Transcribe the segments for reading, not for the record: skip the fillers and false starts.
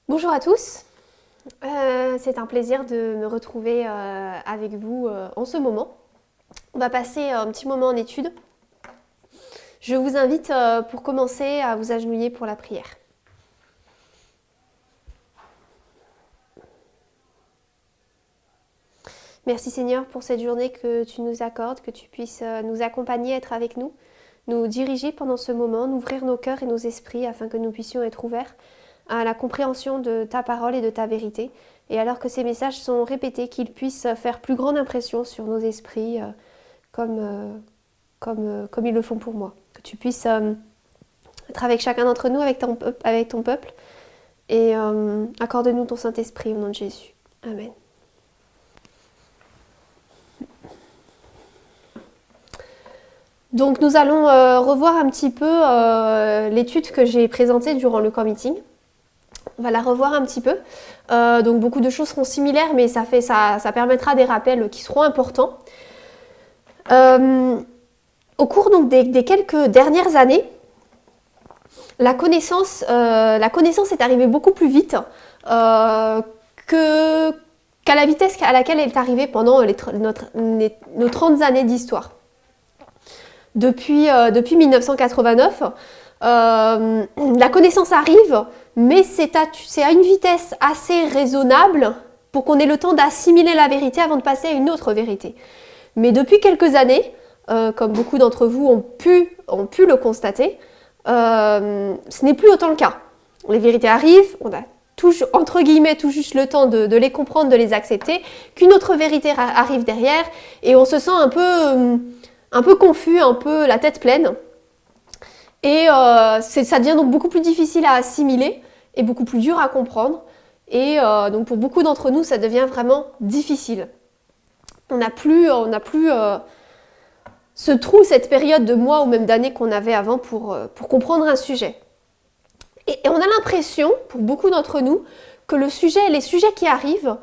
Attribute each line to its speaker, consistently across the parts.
Speaker 1: Bonjour à tous, c'est un plaisir de me retrouver avec vous en ce moment. On va passer un petit moment en étude. Je vous invite pour commencer à vous agenouiller pour la prière. Merci Seigneur pour cette journée que tu nous accordes, que tu puisses nous accompagner, être avec nous, nous diriger pendant ce moment, nous ouvrir nos cœurs et nos esprits afin que nous puissions être ouverts à la compréhension de ta parole et de ta vérité. Et alors que ces messages sont répétés, qu'ils puissent faire plus grande impression sur nos esprits comme ils le font pour moi. Que tu puisses être avec chacun d'entre nous, avec ton peuple, et accorde-nous ton Saint-Esprit au nom de Jésus. Amen. Donc nous allons revoir un petit peu l'étude que j'ai présentée durant le Core Meeting. On va la revoir un petit peu. Donc beaucoup de choses seront similaires, mais ça permettra des rappels qui seront importants. Au cours donc, des quelques dernières années, la connaissance est arrivée beaucoup plus vite qu'à la vitesse à laquelle elle est arrivée pendant nos 30 années d'histoire. Depuis 1989, la connaissance arrive, mais c'est à une vitesse assez raisonnable pour qu'on ait le temps d'assimiler la vérité avant de passer à une autre vérité. Mais depuis quelques années, comme beaucoup d'entre vous ont pu le constater, ce n'est plus autant le cas. Les vérités arrivent, on a entre guillemets tout juste le temps de les comprendre, de les accepter, qu'une autre vérité arrive derrière, et on se sent un peu confus, un peu la tête pleine. Et ça devient donc beaucoup plus difficile à assimiler et beaucoup plus dur à comprendre. Et donc pour beaucoup d'entre nous, ça devient vraiment difficile. On n'a plus ce trou, cette période de mois ou même d'années qu'on avait avant pour comprendre un sujet. Et on a l'impression, pour beaucoup d'entre nous, que les sujets qui arrivent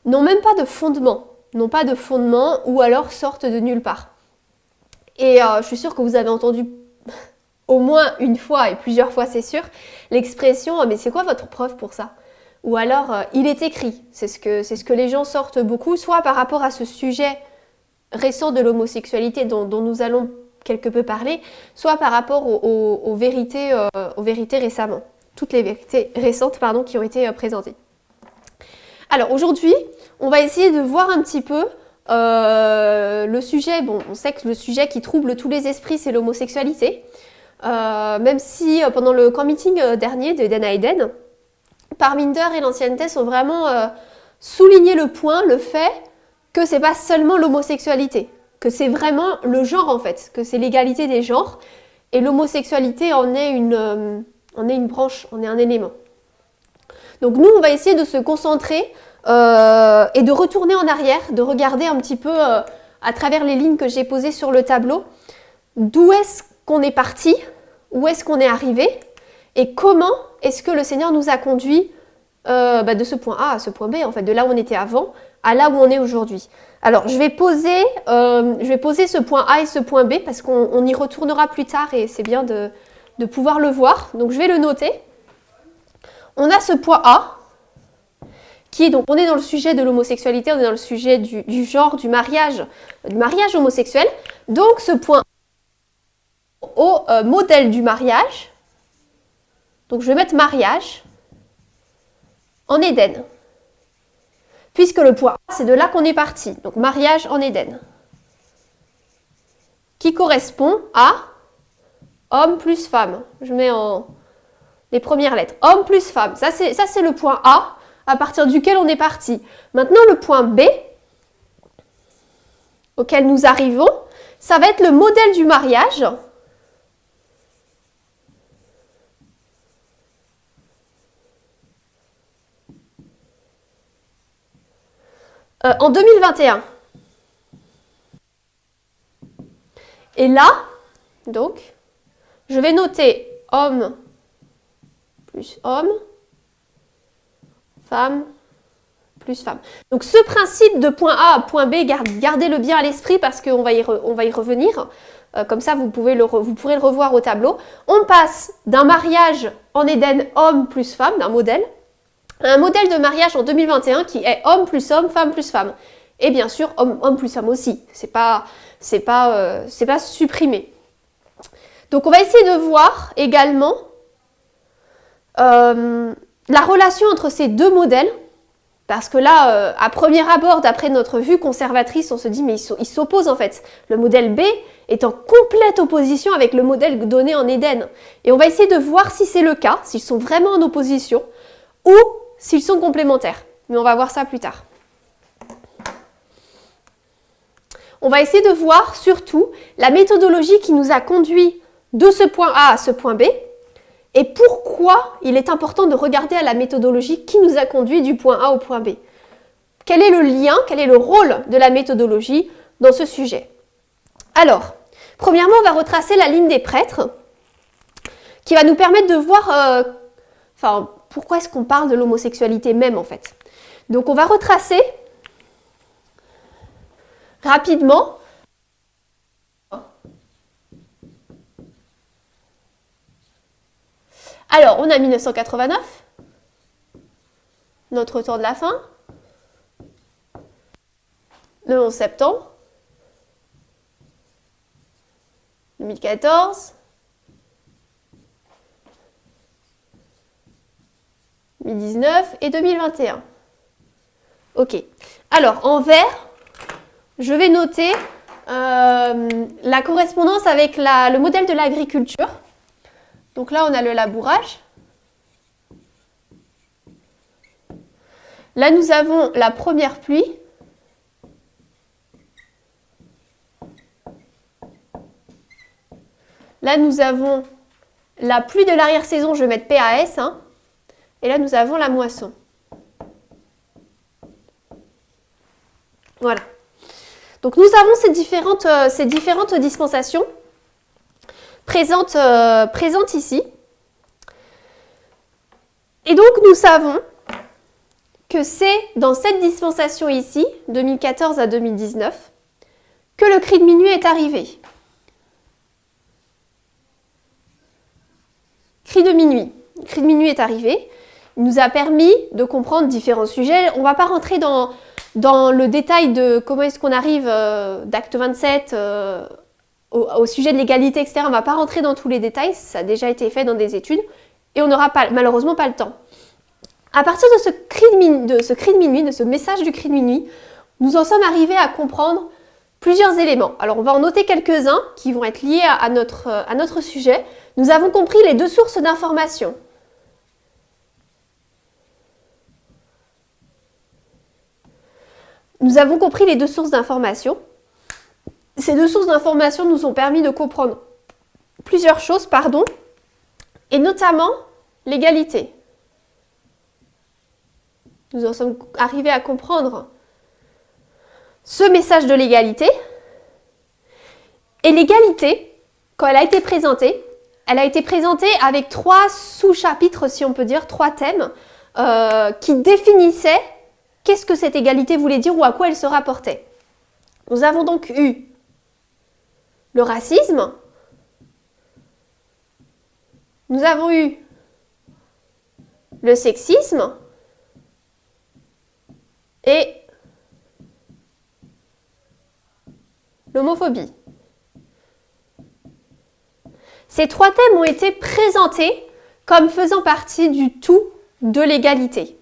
Speaker 1: n'ont même pas de fondement. Ou alors sortent de nulle part. Et je suis sûre que vous avez entendu au moins une fois et plusieurs fois, c'est sûr, l'expression « mais c'est quoi votre preuve pour ça ?» Ou alors « il est écrit ». C'est ce que les gens sortent beaucoup, soit par rapport à ce sujet récent de l'homosexualité dont nous allons quelque peu parler, soit par rapport aux vérités récemment. Toutes les vérités récentes qui ont été présentées. Alors aujourd'hui, on va essayer de voir un petit peu le sujet. Bon, on sait que le sujet qui trouble tous les esprits, c'est l'homosexualité. Même si pendant le camp meeting dernier de Den Hayden, Parminder et l'ancienne thèse ont vraiment souligné le fait que c'est pas seulement l'homosexualité, que c'est vraiment le genre en fait, que c'est l'égalité des genres, et l'homosexualité en est une branche, en est un élément. Donc nous, on va essayer de se concentrer et de retourner en arrière, de regarder un petit peu à travers les lignes que j'ai posées sur le tableau, d'où est-ce qu'on est parti, où est-ce qu'on est arrivé, et comment est-ce que le Seigneur nous a conduits de ce point A à ce point B, en fait, de là où on était avant à là où on est aujourd'hui. Alors, je vais poser ce point A et ce point B parce qu'on y retournera plus tard et c'est bien de pouvoir le voir. Donc, je vais le noter. On a ce point A qui est donc, on est dans le sujet de l'homosexualité, on est dans le sujet du genre, du mariage homosexuel. Donc, ce point au modèle du mariage. Donc, je vais mettre mariage en Éden. Puisque le point A, c'est de là qu'on est parti. Donc, mariage en Éden. Qui correspond à homme plus femme. Je mets en les premières lettres. Homme plus femme. Ça, c'est le point A, à partir duquel on est parti. Maintenant, le point B, auquel nous arrivons, ça va être le modèle du mariage. En 2021. Et là, donc, je vais noter homme plus homme, femme plus femme. Donc ce principe de point A à point B, gardez-le bien à l'esprit parce qu'on va y revenir. Comme ça, vous pourrez le revoir au tableau. On passe d'un mariage en Éden homme plus femme, d'un modèle, à un modèle de mariage en 2021 qui est homme plus homme, femme plus femme. Et bien sûr, homme plus femme aussi. C'est pas supprimé. Donc on va essayer de voir également la relation entre ces deux modèles. Parce que là, à premier abord, d'après notre vue conservatrice, on se dit mais ils s'opposent en fait. Le modèle B est en complète opposition avec le modèle donné en Éden. Et on va essayer de voir si c'est le cas, s'ils sont vraiment en opposition ou s'ils sont complémentaires. Mais on va voir ça plus tard. On va essayer de voir surtout la méthodologie qui nous a conduit de ce point A à ce point B et pourquoi il est important de regarder à la méthodologie qui nous a conduit du point A au point B. Quel est le lien, quel est le rôle de la méthodologie dans ce sujet? Alors, premièrement, on va retracer la ligne des prêtres qui va nous permettre de voir pourquoi est-ce qu'on parle de l'homosexualité même en fait. Donc on va retracer rapidement. Alors, on a 1989, notre temps de la fin, le 11 septembre, 2014, 2019 et 2021. Ok. Alors, en vert, je vais noter la correspondance avec le modèle de l'agriculture. Donc là, on a le labourage. Là, nous avons la première pluie. Là, nous avons la pluie de l'arrière-saison, je vais mettre PAS. Et là, nous avons la moisson. Voilà. Donc, nous avons ces différentes dispensations présentes ici. Et donc, nous savons que c'est dans cette dispensation ici, 2014 à 2019, que le cri de minuit est arrivé. Cri de minuit. Le cri de minuit est arrivé. Il nous a permis de comprendre différents sujets. On ne va pas rentrer dans le détail de comment est-ce qu'on arrive d'acte 27 au sujet de l'égalité, etc. On ne va pas rentrer dans tous les détails, ça a déjà été fait dans des études, et on n'aura malheureusement pas le temps. À partir de ce cri de minuit, de ce message du cri de minuit, nous en sommes arrivés à comprendre plusieurs éléments. Alors on va en noter quelques-uns qui vont être liés à notre sujet. Nous avons compris les deux sources d'information. Nous avons compris les deux sources d'information. Ces deux sources d'information nous ont permis de comprendre plusieurs choses, et notamment l'égalité. Nous en sommes arrivés à comprendre ce message de l'égalité. Et l'égalité, quand elle a été présentée avec 3 sous-chapitres, si on peut dire, 3 thèmes, qui définissaient qu'est-ce que cette égalité voulait dire ou à quoi elle se rapportait. Nous avons donc eu le racisme, nous avons eu le sexisme et l'homophobie. Ces 3 thèmes ont été présentés comme faisant partie du tout de l'égalité.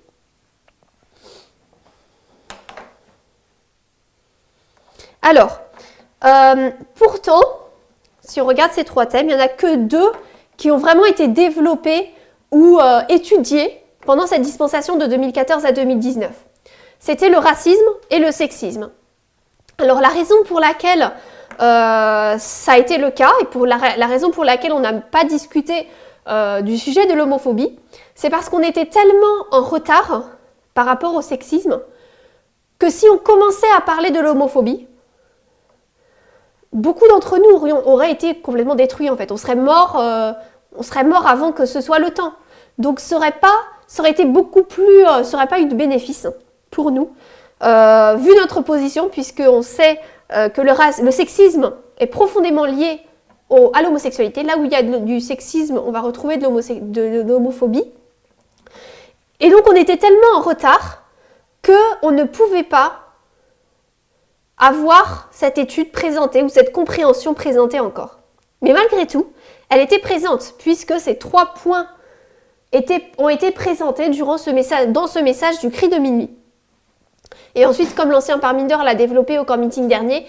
Speaker 1: Alors, pourtant, si on regarde ces 3 thèmes, il n'y en a que 2 qui ont vraiment été développés ou étudiés pendant cette dispensation de 2014 à 2019. C'était le racisme et le sexisme. Alors, la raison pour laquelle ça a été le cas et pour la raison pour laquelle on n'a pas discuté du sujet de l'homophobie, c'est parce qu'on était tellement en retard par rapport au sexisme que si on commençait à parler de l'homophobie, beaucoup d'entre nous auraient été complètement détruits en fait. On serait mort avant que ce soit le temps. Donc ça aurait été beaucoup plus, ça n'aurait pas eu de bénéfice pour nous, vu notre position, puisqu'on sait que le sexisme est profondément lié à l'homosexualité. Là où il y a du sexisme, on va retrouver de l'homophobie. Et donc on était tellement en retard qu'on ne pouvait pas avoir cette étude présentée ou cette compréhension présentée encore. Mais malgré tout, elle était présente, puisque ces 3 points ont été présentés dans ce message du cri de minuit. Et ensuite, comme l'ancien Parminder l'a développé au camp meeting dernier,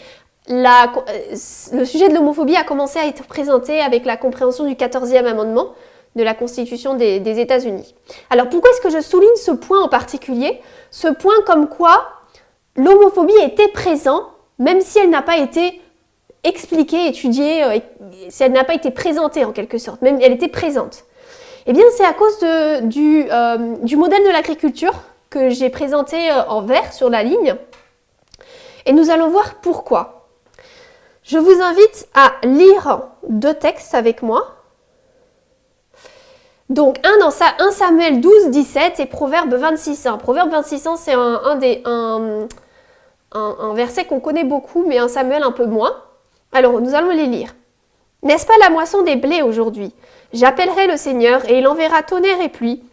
Speaker 1: le sujet de l'homophobie a commencé à être présenté avec la compréhension du 14e amendement de la Constitution des États-Unis. Alors pourquoi est-ce que je souligne ce point en particulier? Ce point comme quoi l'homophobie était présente, même si elle n'a pas été expliquée, étudiée, si elle n'a pas été présentée en quelque sorte, même elle était présente. Eh bien c'est à cause du modèle de l'agriculture que j'ai présenté en vert sur la ligne. Et nous allons voir pourquoi. Je vous invite à lire 2 textes avec moi. Donc, un 1 Samuel 12, 17 et Proverbe 26, 1. Proverbe 26, 1, c'est un verset qu'on connaît beaucoup, mais 1 Samuel un peu moins. Alors, nous allons les lire. « N'est-ce pas la moisson des blés aujourd'hui? J'appellerai le Seigneur et il enverra tonnerre et pluie,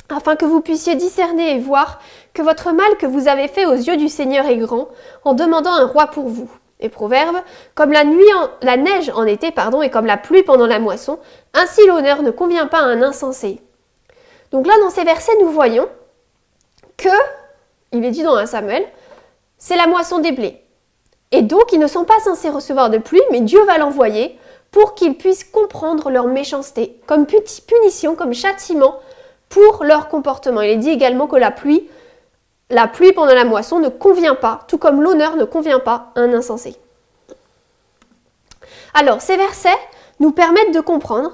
Speaker 1: afin que vous puissiez discerner et voir que votre mal que vous avez fait aux yeux du Seigneur est grand, en demandant un roi pour vous. » Et Proverbe, comme la neige en été, et comme la pluie pendant la moisson, ainsi l'honneur ne convient pas à un insensé. Donc là, dans ces versets, nous voyons que, il est dit dans 1 Samuel, c'est la moisson des blés. Et donc, ils ne sont pas censés recevoir de pluie, mais Dieu va l'envoyer pour qu'ils puissent comprendre leur méchanceté, comme punition, comme châtiment pour leur comportement. Il est dit également que la pluie pendant la moisson ne convient pas, tout comme l'honneur ne convient pas à un insensé. Alors, ces versets nous permettent de comprendre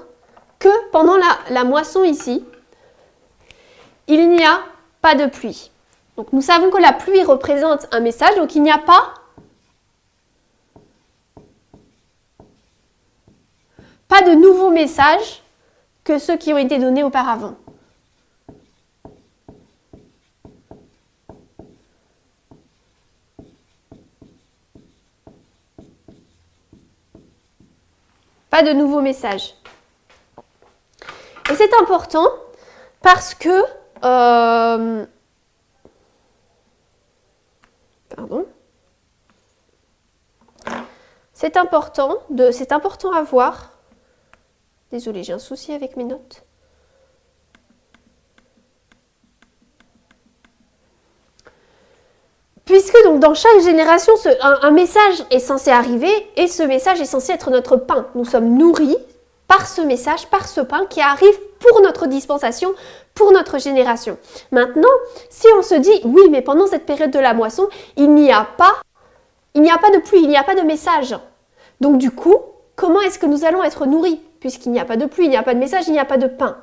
Speaker 1: que pendant la moisson ici, il n'y a pas de pluie. Donc, nous savons que la pluie représente un message, donc il n'y a pas de nouveaux messages que ceux qui ont été donnés auparavant. Pas de nouveaux messages. Et c'est important parce que c'est important à voir. Désolée, j'ai un souci avec mes notes. Puisque donc dans chaque génération, un message est censé arriver et ce message est censé être notre pain. Nous sommes nourris par ce message, par ce pain qui arrive pour notre dispensation, pour notre génération. Maintenant, si on se dit, oui, mais pendant cette période de la moisson, il n'y a pas de pluie, il n'y a pas de message. Donc du coup, comment est-ce que nous allons être nourris? Puisqu'il n'y a pas de pluie, il n'y a pas de message, il n'y a pas de pain.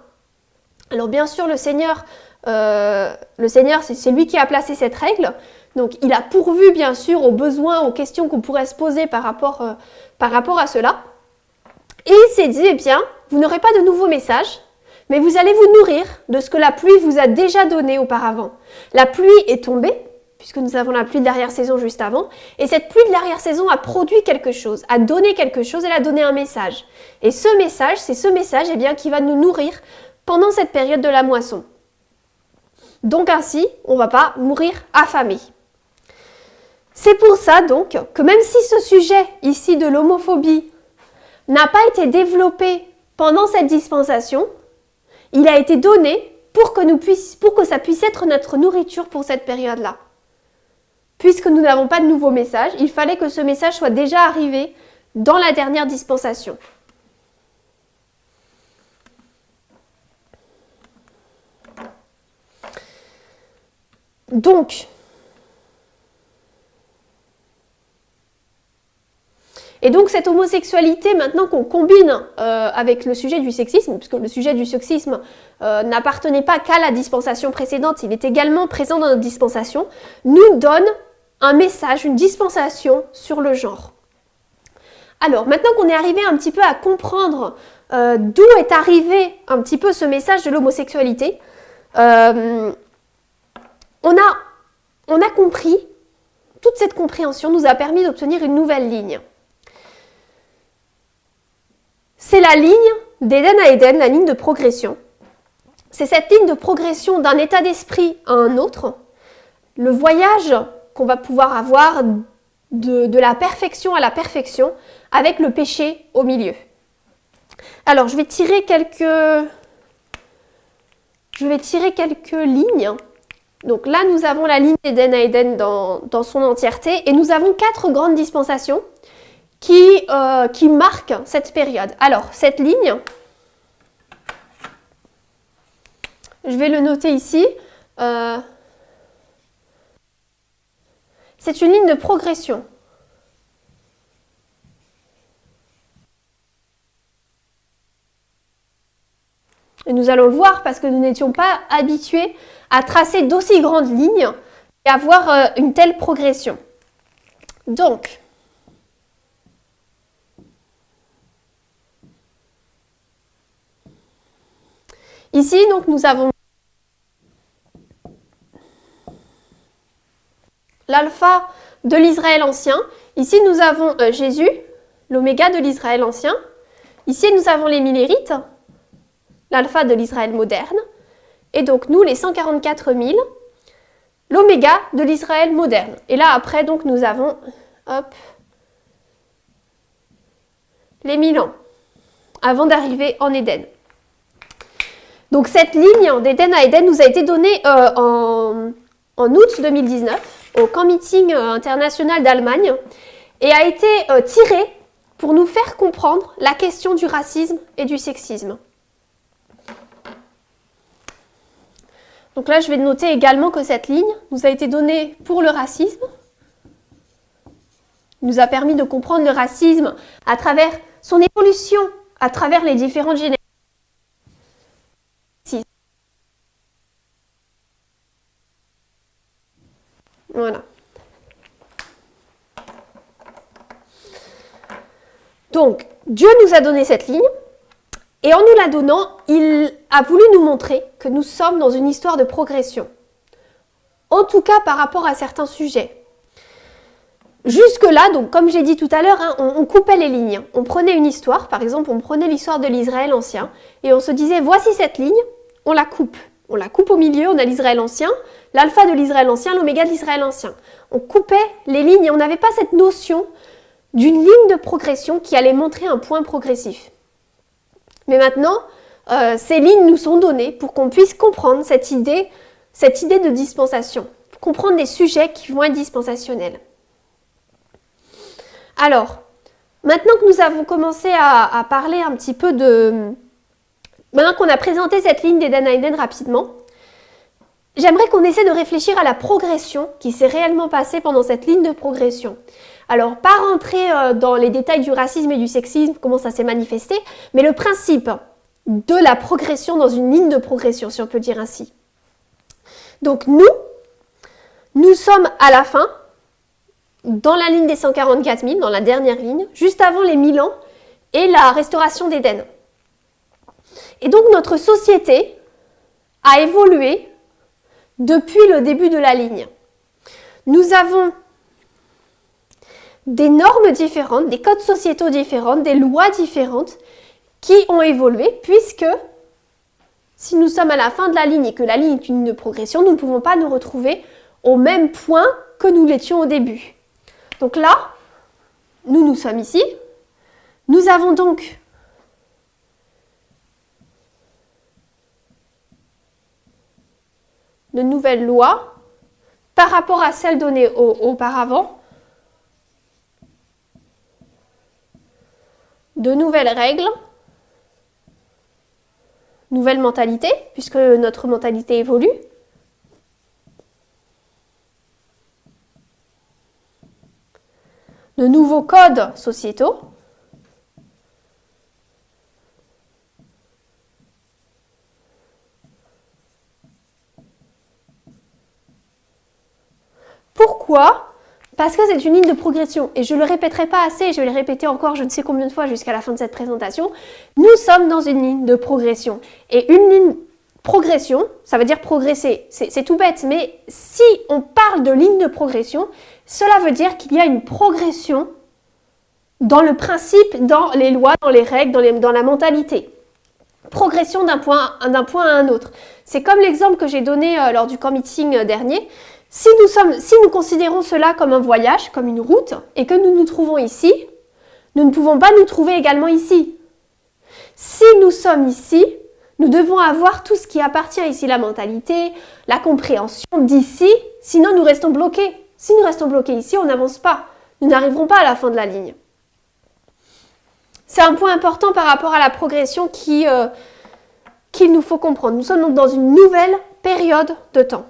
Speaker 1: Alors bien sûr, le Seigneur, c'est lui qui a placé cette règle. Donc il a pourvu bien sûr aux besoins, aux questions qu'on pourrait se poser par rapport à cela. Et il s'est dit, eh bien, vous n'aurez pas de nouveaux messages, mais vous allez vous nourrir de ce que la pluie vous a déjà donné auparavant. La pluie est tombée, puisque nous avons la pluie de l'arrière-saison juste avant, et cette pluie de l'arrière-saison a produit quelque chose, a donné quelque chose, elle a donné un message. Et ce message, c'est ce message eh bien, qui va nous nourrir pendant cette période de la moisson. Donc ainsi, on ne va pas mourir affamé. C'est pour ça donc que même si ce sujet ici de l'homophobie n'a pas été développé pendant cette dispensation, il a été donné pour que ça puisse être notre nourriture pour cette période-là. Puisque nous n'avons pas de nouveau message, il fallait que ce message soit déjà arrivé dans la dernière dispensation. Donc, cette homosexualité, maintenant qu'on combine avec le sujet du sexisme, puisque le sujet du sexisme n'appartenait pas qu'à la dispensation précédente, il est également présent dans notre dispensation, nous donne un message, une dispensation sur le genre. Alors, maintenant qu'on est arrivé un petit peu à comprendre d'où est arrivé un petit peu ce message de l'homosexualité, on a compris, toute cette compréhension nous a permis d'obtenir une nouvelle ligne. C'est la ligne d'Éden à Éden, la ligne de progression. C'est cette ligne de progression d'un état d'esprit à un autre, le voyage qu'on va pouvoir avoir de la perfection à la perfection, avec le péché au milieu. Alors, je vais tirer quelques lignes. Donc là, nous avons la ligne d'Éden à Éden dans son entièreté, et nous avons 4 grandes dispensations qui marquent cette période. Alors, cette ligne, je vais le noter ici, c'est une ligne de progression. Et nous allons le voir parce que nous n'étions pas habitués à tracer d'aussi grandes lignes et avoir une telle progression. Donc, ici, donc, nous avons l'alpha de l'Israël ancien. Ici, nous avons Jésus, l'oméga de l'Israël ancien. Ici, nous avons les millérites, l'alpha de l'Israël moderne. Et donc, nous, les 144 000, l'oméga de l'Israël moderne. Et là, après, donc, nous avons, les 1000 ans, avant d'arriver en Éden. Donc, cette ligne d'Éden à Éden nous a été donnée en août 2019 au Camp Meeting international d'Allemagne et a été tirée pour nous faire comprendre la question du racisme et du sexisme. Donc là, je vais noter également que cette ligne nous a été donnée pour le racisme. Il nous a permis de comprendre le racisme à travers son évolution, à travers les différentes générations. Voilà. Donc, Dieu nous a donné cette ligne. Et en nous la donnant, il a voulu nous montrer que nous sommes dans une histoire de progression. En tout cas, par rapport à certains sujets. Jusque-là, donc comme j'ai dit tout à l'heure, on coupait les lignes. On prenait une histoire, par exemple, on prenait l'histoire de l'Israël ancien, et on se disait, voici cette ligne, on la coupe. On la coupe au milieu, on a l'Israël ancien, l'alpha de l'Israël ancien, l'oméga de l'Israël ancien. On coupait les lignes et on n'avait pas cette notion d'une ligne de progression qui allait montrer un point progressif. Mais maintenant, ces lignes nous sont données pour qu'on puisse comprendre cette idée de dispensation, pour comprendre des sujets qui vont être dispensationels. Alors, maintenant que nous avons commencé à parler un petit peu maintenant qu'on a présenté cette ligne d'Éden à Éden rapidement, j'aimerais qu'on essaie de réfléchir à la progression qui s'est réellement passée pendant cette ligne de progression. Alors, pas rentrer dans les détails du racisme et du sexisme, comment ça s'est manifesté, mais le principe de la progression dans une ligne de progression, si on peut dire ainsi. Donc, nous sommes à la fin, dans la ligne des 144 000, dans la dernière ligne, juste avant les 1000 ans et la restauration d'Éden. Et donc, notre société a évolué depuis le début de la ligne. Nous avons des normes différentes, des codes sociétaux différents, des lois différentes qui ont évolué puisque si nous sommes à la fin de la ligne et que la ligne est une ligne de progression, nous ne pouvons pas nous retrouver au même point que nous l'étions au début. Donc là, nous sommes ici. Nous avons donc de nouvelles lois par rapport à celles données auparavant. De nouvelles règles, nouvelle mentalité, puisque notre mentalité évolue. De nouveaux codes sociétaux. Pourquoi ? Parce que c'est une ligne de progression. Et je ne le répéterai pas assez, je vais le répéter encore je ne sais combien de fois jusqu'à la fin de cette présentation. Nous sommes dans une ligne de progression. Et une ligne progression, ça veut dire progresser. C'est tout bête, mais si on parle de ligne de progression, cela veut dire qu'il y a une progression dans le principe, dans les lois, dans les règles, dans la mentalité. Progression d'un point à un autre. C'est comme l'exemple que j'ai donné lors du camp meeting dernier. Si nous considérons cela comme un voyage, comme une route, et que nous nous trouvons ici, nous ne pouvons pas nous trouver également ici. Si nous sommes ici, nous devons avoir tout ce qui appartient ici, la mentalité, la compréhension d'ici, sinon nous restons bloqués. Si nous restons bloqués ici, on n'avance pas. Nous n'arriverons pas à la fin de la ligne. C'est un point important par rapport à la progression qu'il nous faut comprendre. Nous sommes donc dans une nouvelle période de temps.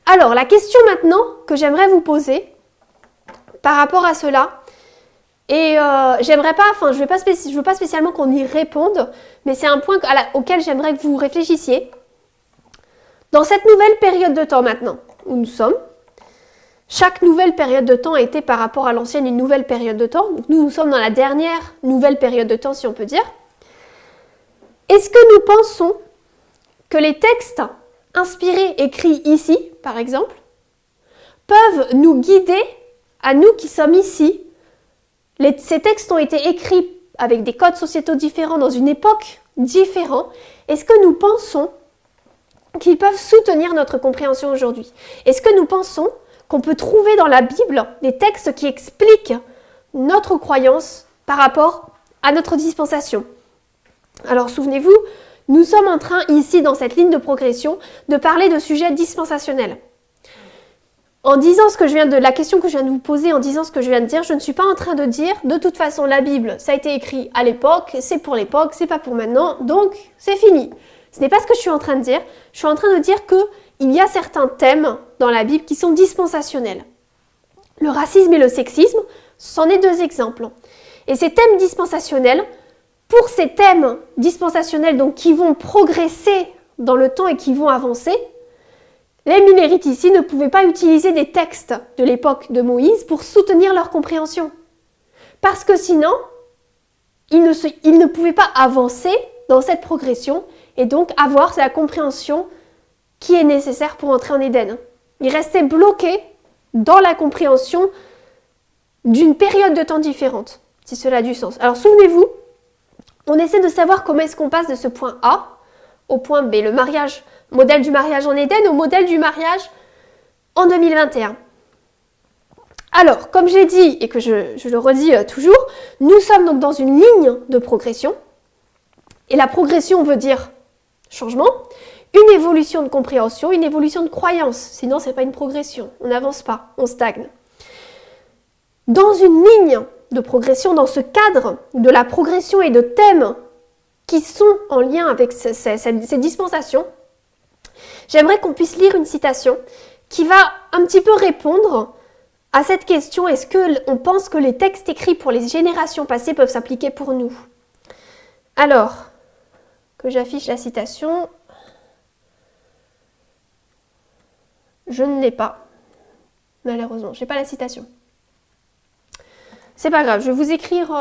Speaker 1: Alors, la question maintenant que j'aimerais vous poser par rapport à cela, et je veux pas spécialement qu'on y réponde, mais c'est un point auquel j'aimerais que vous réfléchissiez. Dans cette nouvelle période de temps maintenant, où nous sommes, chaque nouvelle période de temps a été par rapport à l'ancienne une nouvelle période de temps. Donc nous sommes dans la dernière nouvelle période de temps, si on peut dire. Est-ce que nous pensons que les textes inspirés, écrits ici, par exemple, peuvent nous guider, à nous qui sommes ici? Ces textes ont été écrits avec des codes sociétaux différents, dans une époque différente. Est-ce que nous pensons qu'ils peuvent soutenir notre compréhension aujourd'hui? Est-ce que nous pensons qu'on peut trouver dans la Bible des textes qui expliquent notre croyance par rapport à notre dispensation? Alors souvenez-vous, nous sommes en train ici, dans cette ligne de progression, de parler de sujets dispensationels. En disant la question que je viens de vous poser, en disant ce que je viens de dire, je ne suis pas en train de dire, de toute façon, la Bible, ça a été écrit à l'époque, c'est pour l'époque, c'est pas pour maintenant, donc c'est fini. Ce n'est pas ce que je suis en train de dire. Je suis en train de dire qu'il y a certains thèmes dans la Bible qui sont dispensationnels. Le racisme et le sexisme, c'en est deux exemples. Et ces thèmes dispensationnels, pour ces thèmes dispensationnels donc, qui vont progresser dans le temps et qui vont avancer, les Millérites ici ne pouvaient pas utiliser des textes de l'époque de Moïse pour soutenir leur compréhension. Parce que sinon, ils ne pouvaient pas avancer dans cette progression et donc avoir la compréhension qui est nécessaire pour entrer en Éden. Ils restaient bloqués dans la compréhension d'une période de temps différente, si cela a du sens. Alors souvenez-vous, on essaie de savoir comment est-ce qu'on passe de ce point A au point B, le mariage, modèle du mariage en Éden au modèle du mariage en 2021. Alors, comme j'ai dit et que je le redis toujours, nous sommes donc dans une ligne de progression. Et la progression veut dire changement, une évolution de compréhension, une évolution de croyance. Sinon, ce n'est pas une progression. On n'avance pas, on stagne. Dans une ligne de progression, dans ce cadre de la progression et de thèmes qui sont en lien avec ces dispensations, j'aimerais qu'on puisse lire une citation qui va un petit peu répondre à cette question, est-ce qu'on pense que les textes écrits pour les générations passées peuvent s'appliquer pour nous? Alors, que j'affiche la citation, je ne l'ai pas, malheureusement, je n'ai pas la citation. C'est pas grave, je vais vous écrire...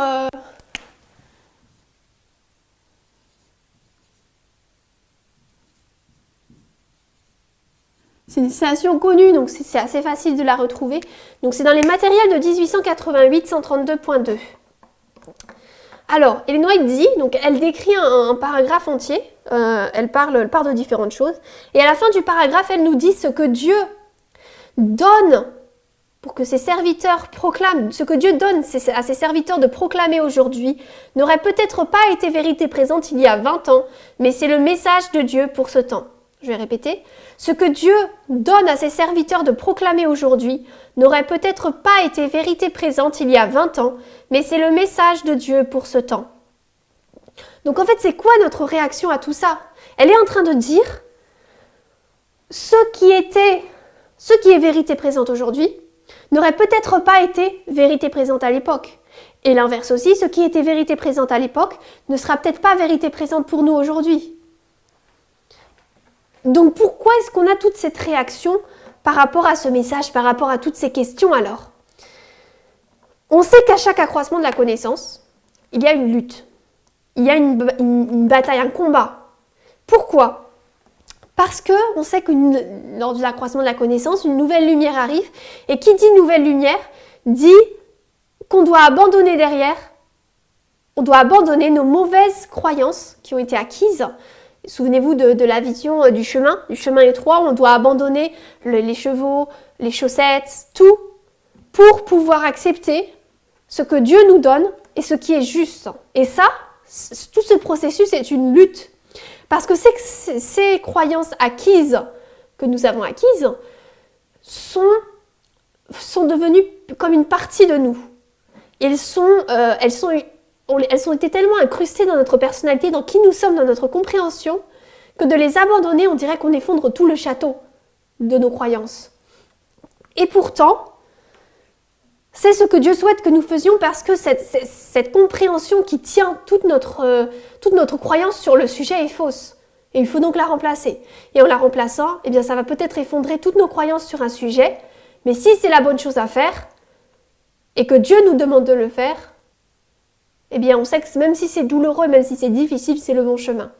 Speaker 1: C'est une citation connue, donc c'est assez facile de la retrouver. Donc c'est dans les matériels de 1888, 132.2. Alors, Ellen White dit, donc elle décrit un paragraphe entier, elle parle de différentes choses, et à la fin du paragraphe, elle nous dit ce que Dieu donne pour que ses serviteurs proclament, ce que Dieu donne à ses serviteurs de proclamer aujourd'hui, n'aurait peut-être pas été vérité présente il y a 20 ans, mais c'est le message de Dieu pour ce temps. Je vais répéter. Ce que Dieu donne à ses serviteurs de proclamer aujourd'hui n'aurait peut-être pas été vérité présente il y a 20 ans, mais c'est le message de Dieu pour ce temps. Donc en fait, c'est quoi notre réaction à tout ça? Elle est en train de dire ce qui est vérité présente aujourd'hui n'aurait peut-être pas été vérité présente à l'époque. Et l'inverse aussi, ce qui était vérité présente à l'époque ne sera peut-être pas vérité présente pour nous aujourd'hui. Donc pourquoi est-ce qu'on a toute cette réaction par rapport à ce message, par rapport à toutes ces questions alors? On sait qu'à chaque accroissement de la connaissance, il y a une lutte. Il y a une bataille, un combat. Pourquoi ? Parce qu'on sait que lors de l'accroissement de la connaissance, une nouvelle lumière arrive. Et qui dit nouvelle lumière, dit qu'on doit abandonner derrière, on doit abandonner nos mauvaises croyances qui ont été acquises. Souvenez-vous de la vision du chemin étroit, on doit abandonner les chevaux, les chaussettes, tout, pour pouvoir accepter ce que Dieu nous donne et ce qui est juste. Et ça, tout ce processus est une lutte. Parce que ces croyances acquises, que nous avons acquises, sont devenues comme une partie de nous. Elles ont été tellement incrustées dans notre personnalité, dans qui nous sommes, dans notre compréhension, que de les abandonner, on dirait qu'on effondre tout le château de nos croyances. Et pourtant, c'est ce que Dieu souhaite que nous faisions parce que cette compréhension qui tient toute notre croyance sur le sujet est fausse. Et il faut donc la remplacer. Et en la remplaçant, eh bien, ça va peut-être effondrer toutes nos croyances sur un sujet, mais si c'est la bonne chose à faire, et que Dieu nous demande de le faire, eh bien, on sait que même si c'est douloureux, même si c'est difficile, c'est le bon chemin.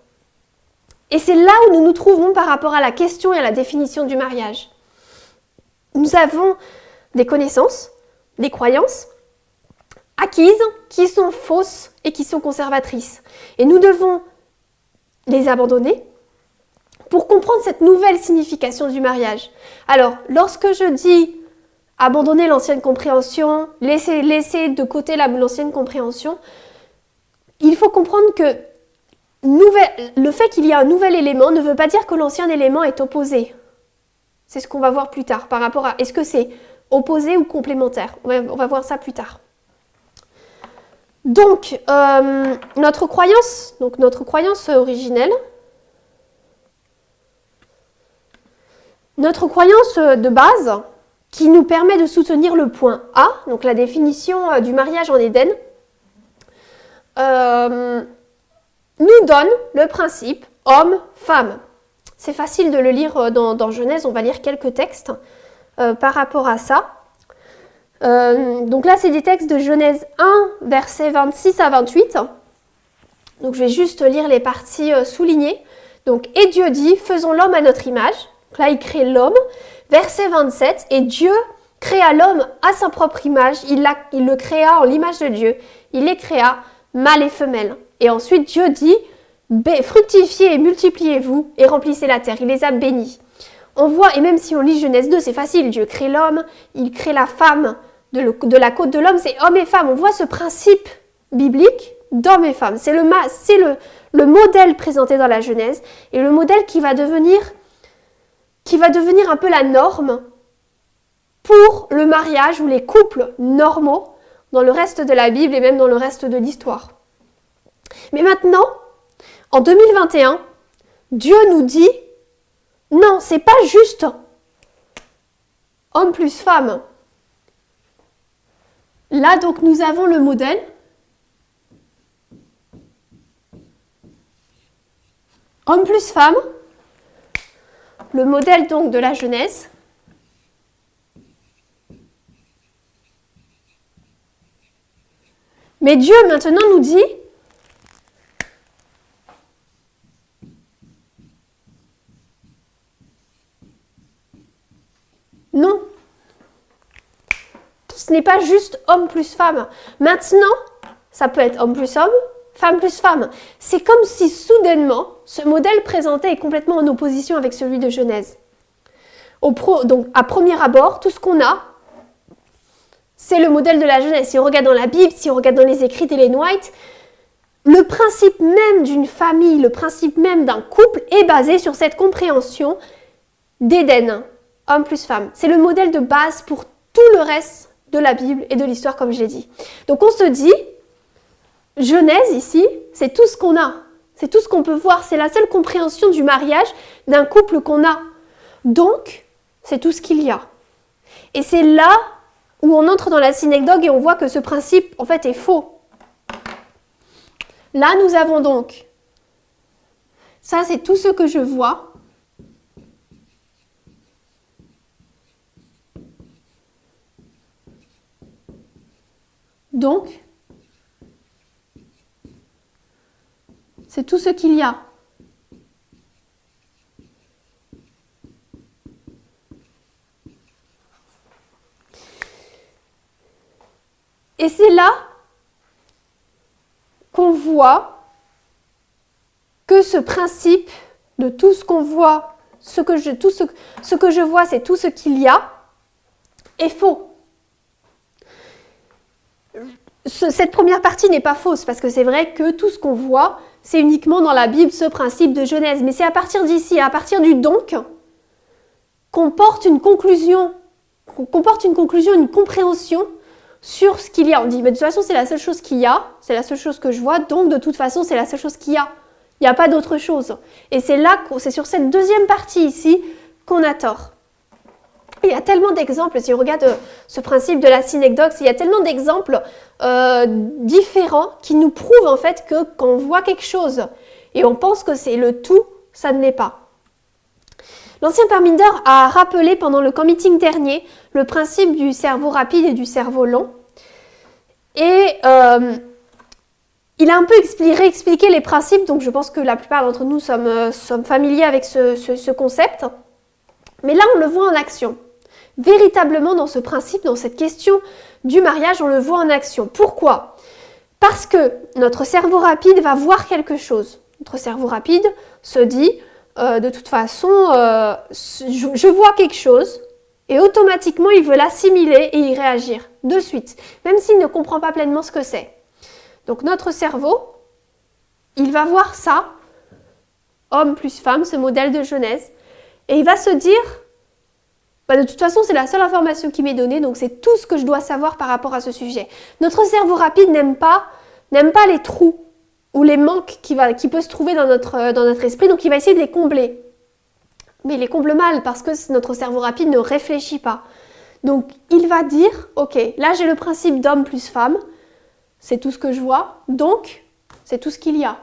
Speaker 1: Et c'est là où nous nous trouvons par rapport à la question et à la définition du mariage. Nous avons des connaissances, des croyances acquises qui sont fausses et qui sont conservatrices. Et nous devons les abandonner pour comprendre cette nouvelle signification du mariage. Alors, lorsque je dis abandonner l'ancienne compréhension, laisser de côté l'ancienne compréhension, il faut comprendre que le fait qu'il y a un nouvel élément ne veut pas dire que l'ancien élément est opposé. C'est ce qu'on va voir plus tard par rapport à est-ce que c'est opposé ou complémentaire. On va voir ça plus tard. Donc, notre croyance originelle, notre croyance de base qui nous permet de soutenir le point A, donc la définition du mariage en Éden, nous donne le principe homme-femme. C'est facile de le lire dans Genèse, on va lire quelques textes par rapport à ça. Donc là, c'est des textes de Genèse 1, versets 26 à 28. Donc je vais juste lire les parties soulignées. Donc, et Dieu dit, faisons l'homme à notre image. Donc là, il crée l'homme. Verset 27, et Dieu créa l'homme à sa propre image. Il le créa en l'image de Dieu. Il les créa, mâle et femelle. Et ensuite, Dieu dit, fructifiez et multipliez-vous et remplissez la terre. Il les a bénis. On voit, et même si on lit Genèse 2, c'est facile. Dieu crée l'homme, il crée la femme. De la côte de l'homme, c'est homme et femme. On voit ce principe biblique d'homme et femme. C'est le modèle présenté dans la Genèse et le modèle qui va devenir un peu la norme pour le mariage ou les couples normaux dans le reste de la Bible et même dans le reste de l'histoire. Mais maintenant, en 2021, Dieu nous dit non, c'est pas juste homme plus femme. Là, donc, nous avons le modèle. Homme plus femme. Le modèle, donc, de la Genèse. Mais Dieu, maintenant, nous dit non. Ce n'est pas juste homme plus femme. Maintenant, ça peut être homme plus homme, femme plus femme. C'est comme si soudainement, ce modèle présenté est complètement en opposition avec celui de Genèse. Donc, à premier abord, tout ce qu'on a, c'est le modèle de la Genèse. Si on regarde dans la Bible, si on regarde dans les écrits d'Ellen White, le principe même d'une famille, le principe même d'un couple est basé sur cette compréhension d'Éden, homme plus femme. C'est le modèle de base pour tout le reste de la Bible et de l'histoire, comme je l'ai dit. Donc on se dit, Genèse ici, c'est tout ce qu'on a. C'est tout ce qu'on peut voir. C'est la seule compréhension du mariage d'un couple qu'on a. Donc, c'est tout ce qu'il y a. Et c'est là où on entre dans la synagogue et on voit que ce principe, en fait, est faux. Là, nous avons donc, ça c'est tout ce que je vois. Donc, c'est tout ce qu'il y a. Et c'est là qu'on voit que ce principe de tout ce qu'on voit, ce que je vois, c'est tout ce qu'il y a, est faux. Cette première partie n'est pas fausse, parce que c'est vrai que tout ce qu'on voit, c'est uniquement dans la Bible ce principe de Genèse. Mais c'est à partir d'ici, à partir du donc, qu'on porte une conclusion, une compréhension sur ce qu'il y a. On dit, mais de toute façon, c'est la seule chose qu'il y a, c'est la seule chose que je vois, donc de toute façon, c'est la seule chose qu'il y a. Il n'y a pas d'autre chose. Et c'est sur cette deuxième partie ici qu'on a tort. Il y a tellement d'exemples, si on regarde ce principe de la synecdoque, il y a tellement d'exemples différents qui nous prouvent en fait que quand on voit quelque chose et on pense que c'est le tout, ça ne l'est pas. L'ancien Parminder a rappelé pendant le camp meeting dernier le principe du cerveau rapide et du cerveau lent. Et il a un peu réexpliqué les principes, donc je pense que la plupart d'entre nous sommes familiers avec ce concept. Mais là, on le voit en action. Véritablement, dans ce principe, dans cette question du mariage, on le voit en action. Pourquoi ? Parce que notre cerveau rapide va voir quelque chose. Notre cerveau rapide se dit, de toute façon, je vois quelque chose, et automatiquement, il veut l'assimiler et y réagir de suite, même s'il ne comprend pas pleinement ce que c'est. Donc notre cerveau, il va voir ça, homme plus femme, ce modèle de Genèse, et il va se dire, de toute façon, c'est la seule information qui m'est donnée, donc c'est tout ce que je dois savoir par rapport à ce sujet. Notre cerveau rapide n'aime pas les trous ou les manques qui peuvent se trouver dans notre esprit, donc il va essayer de les combler. Mais il les comble mal parce que notre cerveau rapide ne réfléchit pas. Donc il va dire, ok, là j'ai le principe d'homme plus femme, c'est tout ce que je vois, donc c'est tout ce qu'il y a.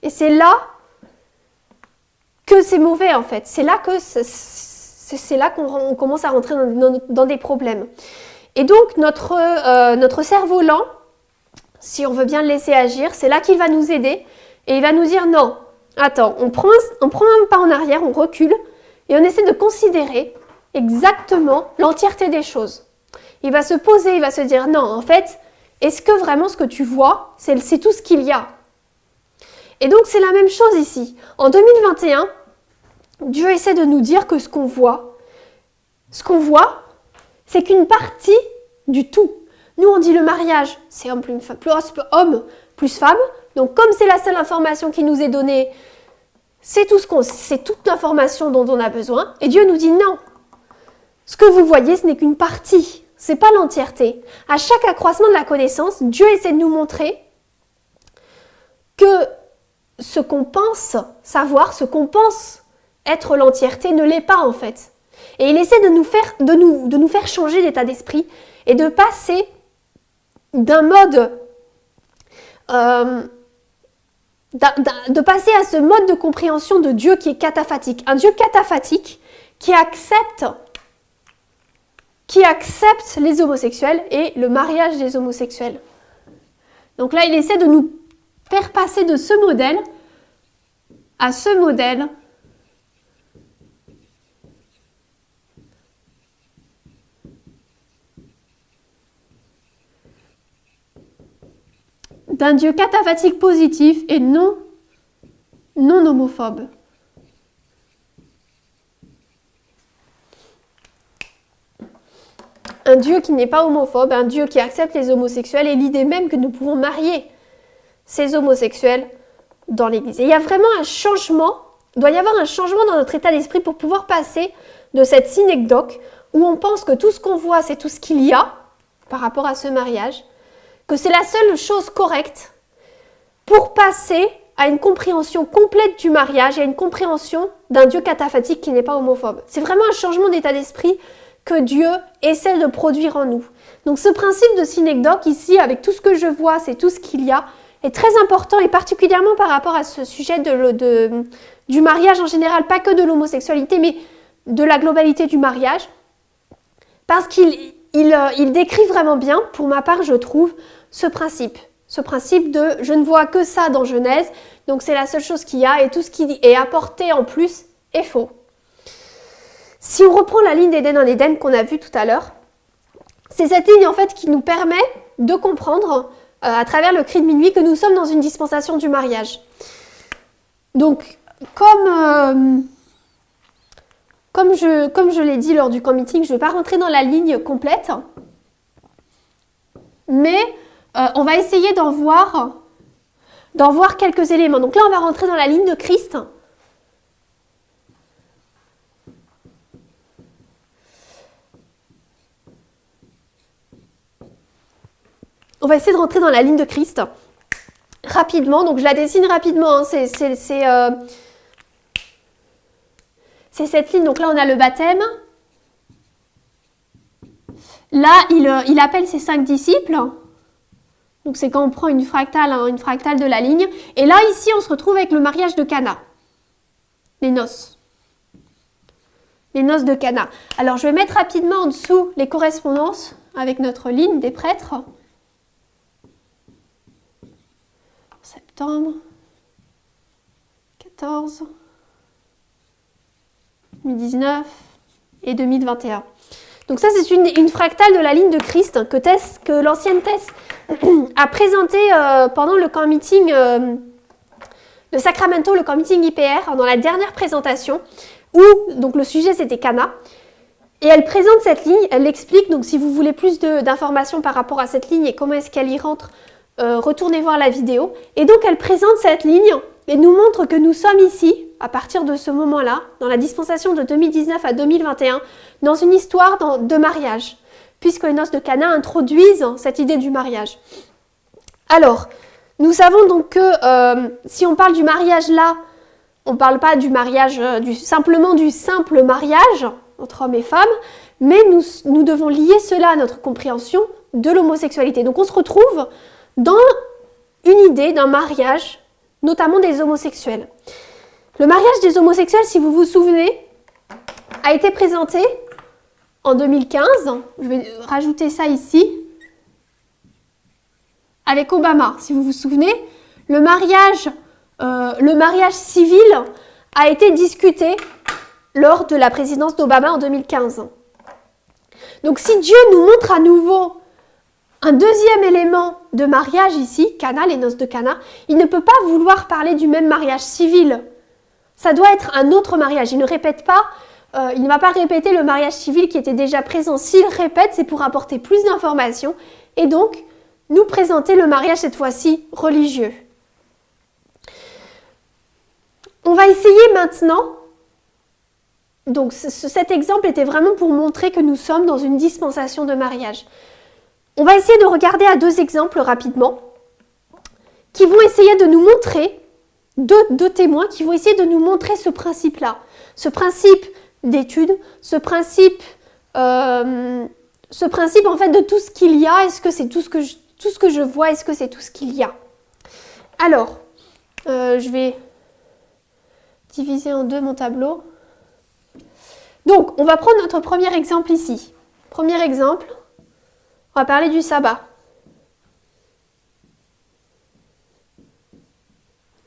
Speaker 1: Et c'est là que c'est mauvais en fait, c'est là qu'on commence à rentrer dans des problèmes. Et donc notre cerveau lent, si on veut bien le laisser agir, c'est là qu'il va nous aider et il va nous dire non, attends, on prend un pas en arrière, on recule et on essaie de considérer exactement l'entièreté des choses. Il va se poser, il va se dire non, en fait, est-ce que vraiment ce que tu vois, c'est tout ce qu'il y a ? Et donc c'est la même chose ici. En 2021, Dieu essaie de nous dire que ce qu'on voit, c'est qu'une partie du tout. Nous, on dit le mariage, c'est homme plus femme. Donc, comme c'est la seule information qui nous est donnée, c'est toute l'information dont on a besoin. Et Dieu nous dit non. Ce que vous voyez, ce n'est qu'une partie. Ce n'est pas l'entièreté. À chaque accroissement de la connaissance, Dieu essaie de nous montrer que ce qu'on pense savoir, ce qu'on pense être l'entièreté, ne l'est pas en fait. Et il essaie de nous faire changer d'état d'esprit et de passer d'un mode, de passer à ce mode de compréhension de Dieu qui est cataphatique. Un Dieu cataphatique qui accepte les homosexuels et le mariage des homosexuels. Donc là, il essaie de nous faire passer de ce modèle à ce modèle d'un Dieu cataphatique positif et non homophobe. Un Dieu qui n'est pas homophobe, un Dieu qui accepte les homosexuels et l'idée même que nous pouvons marier ces homosexuels dans l'Église. Et il y a vraiment il doit y avoir un changement dans notre état d'esprit pour pouvoir passer de cette synecdoque où on pense que tout ce qu'on voit, c'est tout ce qu'il y a par rapport à ce mariage, que c'est la seule chose correcte pour passer à une compréhension complète du mariage et à une compréhension d'un Dieu cataphatique qui n'est pas homophobe. C'est vraiment un changement d'état d'esprit que Dieu essaie de produire en nous. Donc ce principe de synecdoque ici, avec tout ce que je vois, c'est tout ce qu'il y a, est très important et particulièrement par rapport à ce sujet du mariage en général, pas que de l'homosexualité, mais de la globalité du mariage, parce qu'il décrit vraiment bien, pour ma part je trouve, ce principe de je ne vois que ça dans Genèse, donc c'est la seule chose qu'il y a et tout ce qui est apporté en plus est faux. Si on reprend la ligne d'Éden en Éden qu'on a vue tout à l'heure, c'est cette ligne en fait qui nous permet de comprendre à travers le cri de minuit que nous sommes dans une dispensation du mariage. Donc, comme je l'ai dit lors du camp meeting, je ne vais pas rentrer dans la ligne complète, mais on va essayer d'en voir quelques éléments. Donc là, on va rentrer dans la ligne de Christ. On va essayer de rentrer dans la ligne de Christ rapidement. Donc je la dessine rapidement. Hein. C'est cette ligne. Donc là, on a le baptême. Là, il appelle ses 5 disciples. Donc c'est quand on prend une fractale de la ligne. Et là, ici, on se retrouve avec le mariage de Cana. Les noces. Les noces de Cana. Alors, je vais mettre rapidement en dessous les correspondances avec notre ligne des prêtres. Septembre 14, 2019 et 2021. Donc ça, c'est une fractale de la ligne de Christ que l'ancienne Thèse a présentée pendant le camp meeting, le Sacramento, le camp meeting IPR, dans la dernière présentation, où donc le sujet c'était Cana. Et elle présente cette ligne, elle l'explique, donc si vous voulez plus d'informations par rapport à cette ligne et comment est-ce qu'elle y rentre, retournez voir la vidéo. Et donc elle présente cette ligne et nous montre que nous sommes ici, à partir de ce moment-là, dans la dispensation de 2019 à 2021, dans une histoire de mariage, puisque les noces de Cana introduisent cette idée du mariage. Alors, nous savons donc que si on parle du mariage là, on ne parle pas du mariage, simplement du simple mariage entre hommes et femmes, mais nous devons lier cela à notre compréhension de l'homosexualité. Donc on se retrouve dans une idée d'un mariage, notamment des homosexuels. Le mariage des homosexuels, si vous vous souvenez, a été présenté en 2015. Je vais rajouter ça ici. Avec Obama, si vous vous souvenez. Le mariage civil a été discuté lors de la présidence d'Obama en 2015. Donc si Dieu nous montre à nouveau un deuxième élément de mariage ici, Cana, les noces de Cana, il ne peut pas vouloir parler du même mariage civil. Ça doit être un autre mariage. Il ne répète pas, il ne va pas répéter le mariage civil qui était déjà présent. S'il répète, c'est pour apporter plus d'informations et donc nous présenter le mariage cette fois-ci religieux. On va essayer maintenant, donc cet exemple était vraiment pour montrer que nous sommes dans une dispensation de mariage. On va essayer de regarder à 2 exemples rapidement, qui vont essayer de nous montrer, deux témoins qui vont essayer de nous montrer ce principe-là, ce principe d'étude, ce principe en fait de tout ce qu'il y a. Est-ce que c'est tout ce que je vois, est-ce que c'est tout ce qu'il y a? Alors, je vais diviser en 2 mon tableau. Donc, on va prendre notre premier exemple ici. Premier exemple, on va parler du sabbat.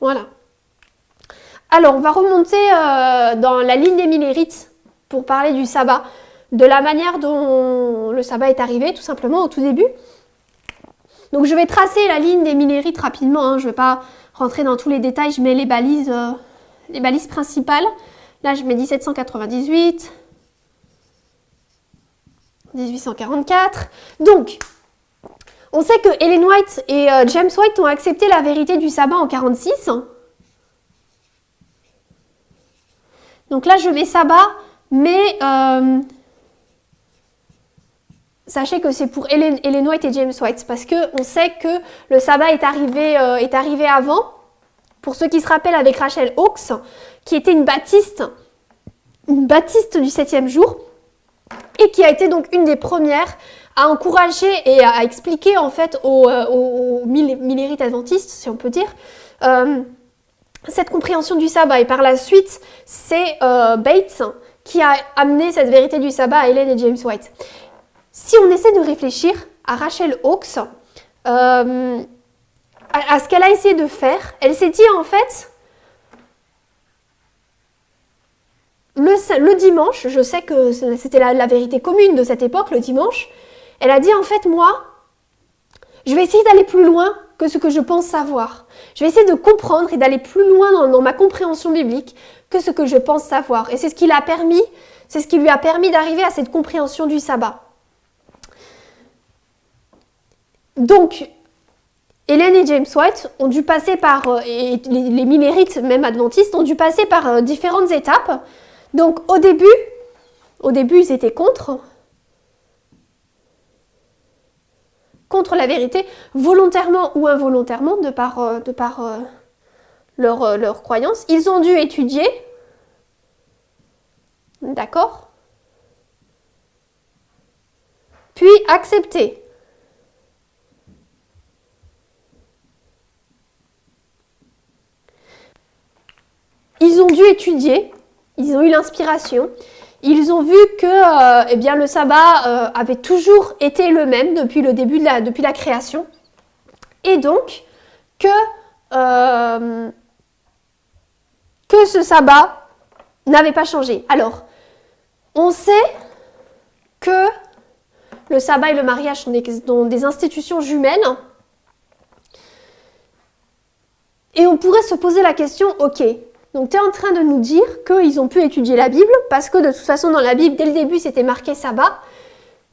Speaker 1: Voilà. Alors, on va remonter dans la ligne des Millérites pour parler du sabbat, de la manière dont le sabbat est arrivé, tout simplement, au tout début. Donc, je vais tracer la ligne des Millérites rapidement, hein. Je ne vais pas rentrer dans tous les détails, je mets les balises principales. Là, je mets 1798, 1844. Donc, on sait que Ellen White et James White ont accepté la vérité du sabbat en 1946. Donc là, je mets sabbat, mais sachez que c'est pour Ellen White et James White, parce qu'on sait que le sabbat est arrivé avant. Pour ceux qui se rappellent, avec Rachel Hawkes, qui était une baptiste du 7e jour, et qui a été donc une des premières à encourager et à expliquer en fait aux millérites adventistes, si on peut dire, cette compréhension du sabbat. Et par la suite, c'est Bates qui a amené cette vérité du sabbat à Ellen et James White. Si on essaie de réfléchir à Rachel Hawkes, à ce qu'elle a essayé de faire. Elle s'est dit en fait, le dimanche, je sais que c'était la vérité commune de cette époque, le dimanche, elle a dit en fait, moi, je vais essayer d'aller plus loin que ce que je pense savoir. Je vais essayer de comprendre et d'aller plus loin dans ma compréhension biblique que ce que je pense savoir. Et c'est ce qui lui a permis d'arriver à cette compréhension du sabbat. Donc, Ellen et James White ont dû passer par, et les millérites, même adventistes, ont dû passer par différentes étapes. Donc, au début, ils étaient contre la vérité, volontairement ou involontairement, de par leur croyance. Ils ont dû étudier, d'accord, puis accepter. Ils ont dû étudier, ils ont eu l'inspiration, ils ont vu que le sabbat avait toujours été le même depuis le début depuis la création, et donc que ce sabbat n'avait pas changé. Alors, on sait que le sabbat et le mariage sont des institutions jumelles, et on pourrait se poser la question, ok, donc tu es en train de nous dire qu'ils ont pu étudier la Bible, parce que de toute façon dans la Bible, dès le début, c'était marqué sabbat,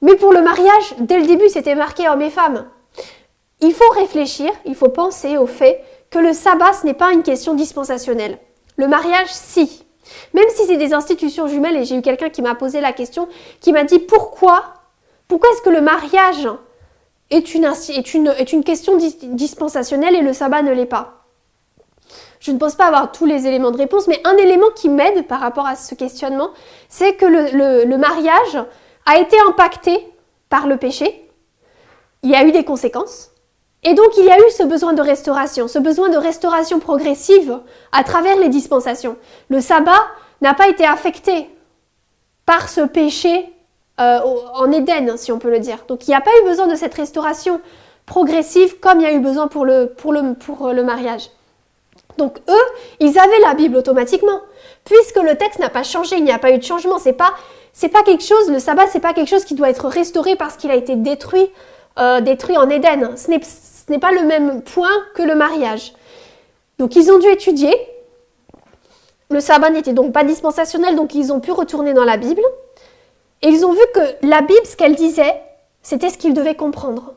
Speaker 1: mais pour le mariage, dès le début, c'était marqué hommes et femmes. Il faut réfléchir, il faut penser au fait que le sabbat, ce n'est pas une question dispensationnelle. Le mariage, si. Même si c'est des institutions jumelles, et j'ai eu quelqu'un qui m'a posé la question, qui m'a dit pourquoi est-ce que le mariage est une question dispensationnelle et le sabbat ne l'est pas? Je ne pense pas avoir tous les éléments de réponse, mais un élément qui m'aide par rapport à ce questionnement, c'est que le mariage a été impacté par le péché. Il y a eu des conséquences. Et donc, il y a eu ce besoin de restauration progressive à travers les dispensations. Le sabbat n'a pas été affecté par ce péché en Éden, si on peut le dire. Donc, il n'y a pas eu besoin de cette restauration progressive comme il y a eu besoin pour le mariage. Donc eux, ils avaient la Bible automatiquement. Puisque le texte n'a pas changé, il n'y a pas eu de changement. C'est pas quelque chose, le sabbat, c'est pas quelque chose qui doit être restauré parce qu'il a été détruit en Éden. Ce n'est pas le même point que le mariage. Donc ils ont dû étudier. Le sabbat n'était donc pas dispensationnel, donc ils ont pu retourner dans la Bible. Et ils ont vu que la Bible, ce qu'elle disait, c'était ce qu'ils devaient comprendre.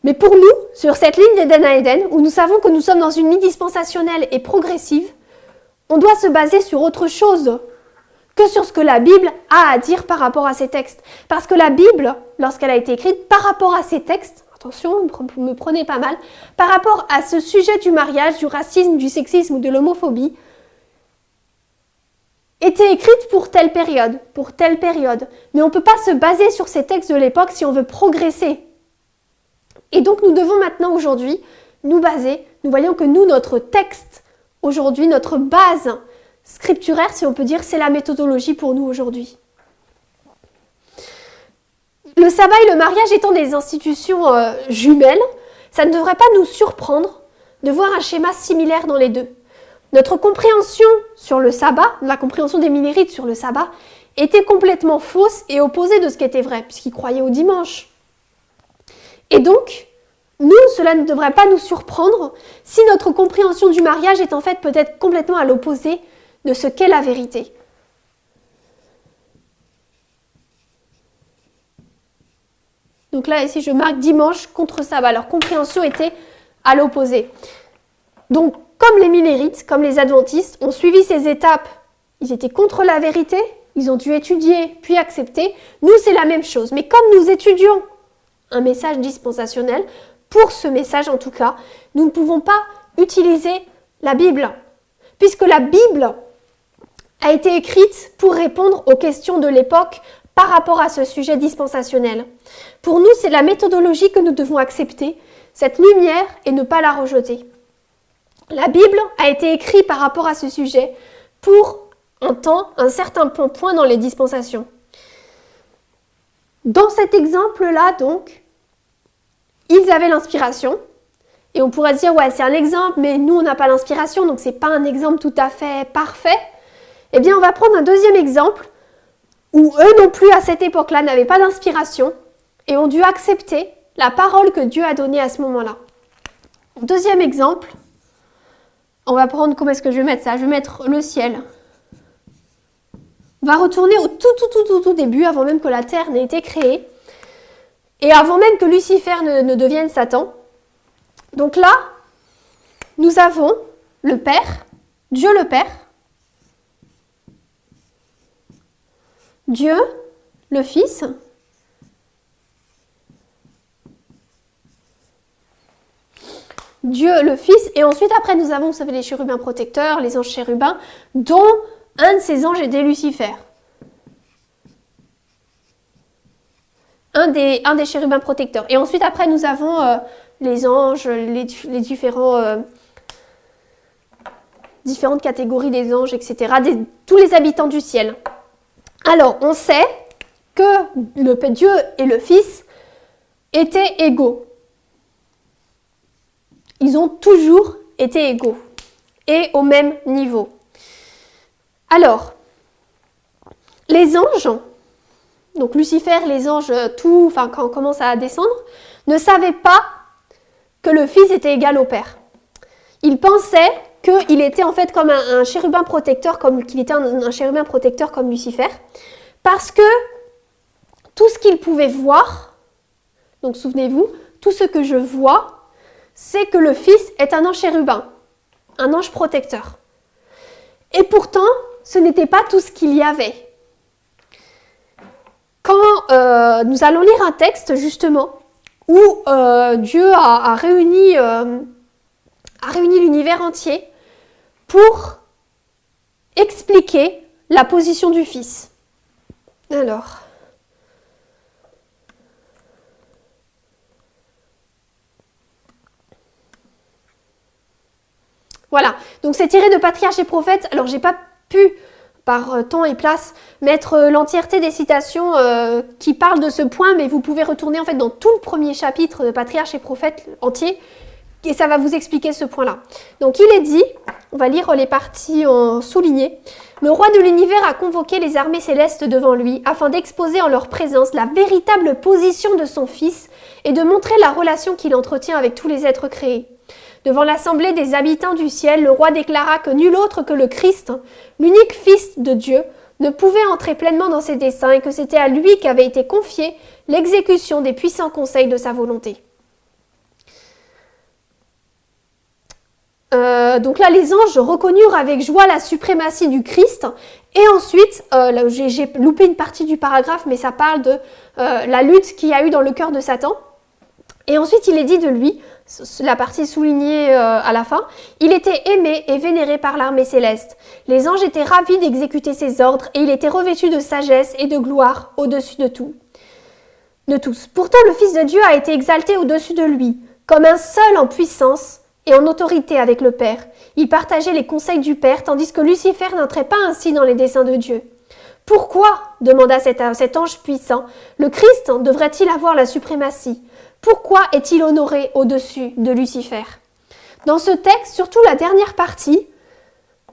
Speaker 1: Mais pour nous, sur cette ligne d'Éden à Éden, où nous savons que nous sommes dans une ligne dispensationnelle et progressive, on doit se baser sur autre chose que sur ce que la Bible a à dire par rapport à ces textes. Parce que la Bible, lorsqu'elle a été écrite, par rapport à ces textes, attention, me prenez pas mal, par rapport à ce sujet du mariage, du racisme, du sexisme ou de l'homophobie, était écrite pour telle période. Mais on ne peut pas se baser sur ces textes de l'époque si on veut progresser. Et donc nous devons maintenant aujourd'hui nous baser, nous voyons que notre texte aujourd'hui, notre base scripturaire, si on peut dire, c'est la méthodologie pour nous aujourd'hui. Le sabbat et le mariage étant des institutions jumelles, ça ne devrait pas nous surprendre de voir un schéma similaire dans les deux. Notre compréhension sur le sabbat, la compréhension des millérites sur le sabbat, était complètement fausse et opposée de ce qui était vrai, puisqu'ils croyaient au dimanche. Et donc, nous, cela ne devrait pas nous surprendre si notre compréhension du mariage est en fait peut-être complètement à l'opposé de ce qu'est la vérité. Donc là, ici, je marque dimanche contre sabbat. Leur compréhension était à l'opposé. Donc, comme les millérites, comme les adventistes, ont suivi ces étapes, ils étaient contre la vérité, ils ont dû étudier puis accepter. Nous, c'est la même chose. Mais comme nous étudions un message dispensationnel, pour ce message en tout cas, nous ne pouvons pas utiliser la Bible, puisque la Bible a été écrite pour répondre aux questions de l'époque par rapport à ce sujet dispensationnel. Pour nous, c'est la méthodologie que nous devons accepter, cette lumière, et ne pas la rejeter. La Bible a été écrite par rapport à ce sujet pour un certain point dans les dispensations. Dans cet exemple-là, donc, ils avaient l'inspiration. Et on pourrait se dire, ouais, c'est un exemple, mais nous, on n'a pas l'inspiration, donc c'est pas un exemple tout à fait parfait. Eh bien, on va prendre un deuxième exemple où eux non plus, à cette époque-là, n'avaient pas d'inspiration et ont dû accepter la parole que Dieu a donnée à ce moment-là. Deuxième exemple, on va prendre, comment est-ce que je vais mettre ça? Je vais mettre le ciel. On va retourner au tout début, avant même que la terre n'ait été créée, et avant même que Lucifer ne devienne Satan. Donc là, nous avons le Père, Dieu le Père, Dieu le Fils, Dieu le Fils, et ensuite après nous avons, vous savez, les chérubins protecteurs, les anges chérubins, dont un de ces anges était Lucifer. Un des chérubins protecteurs. Et ensuite après nous avons les anges, les différentes catégories des anges, etc. Tous les habitants du ciel. Alors, on sait que le Dieu et le Fils étaient égaux. Ils ont toujours été égaux et au même niveau. Alors, les anges, donc Lucifer, les anges, quand on commence à descendre, ne savaient pas que le Fils était égal au Père. Ils pensaient qu'il était en fait comme un chérubin protecteur, qu'il était un chérubin protecteur comme Lucifer, parce que tout ce qu'il pouvait voir, donc souvenez-vous, tout ce que je vois, c'est que le Fils est un ange chérubin, un ange protecteur. Et pourtant, ce n'était pas tout ce qu'il y avait. Quand nous allons lire un texte, justement, où Dieu a réuni l'univers entier pour expliquer la position du Fils. Alors... Voilà, donc c'est tiré de Patriarches et Prophètes. Alors, j'ai pas pu, par temps et place, mettre l'entièreté des citations qui parlent de ce point, mais vous pouvez retourner en fait dans tout le premier chapitre de Patriarches et Prophètes entier, et ça va vous expliquer ce point-là. Donc, il est dit, on va lire les parties en souligné, « Le roi de l'univers a convoqué les armées célestes devant lui, afin d'exposer en leur présence la véritable position de son Fils et de montrer la relation qu'il entretient avec tous les êtres créés. Devant l'assemblée des habitants du ciel, le roi déclara que nul autre que le Christ, l'unique Fils de Dieu, ne pouvait entrer pleinement dans ses desseins et que c'était à lui qu'avait été confiée l'exécution des puissants conseils de sa volonté. » Donc là, les anges reconnurent avec joie la suprématie du Christ. Et ensuite, là, j'ai loupé une partie du paragraphe, mais ça parle de la lutte qu'il y a eu dans le cœur de Satan. Et ensuite, il est dit de lui, la partie soulignée à la fin, il était aimé et vénéré par l'armée céleste. Les anges étaient ravis d'exécuter ses ordres et il était revêtu de sagesse et de gloire au-dessus de tous. Pourtant, le Fils de Dieu a été exalté au-dessus de lui, comme un seul en puissance et en autorité avec le Père. Il partageait les conseils du Père, tandis que Lucifer n'entrait pas ainsi dans les desseins de Dieu. Pourquoi, demanda cet ange puissant, le Christ devrait-il avoir la suprématie? Pourquoi est-il honoré au-dessus de Lucifer? Dans ce texte, surtout la dernière partie,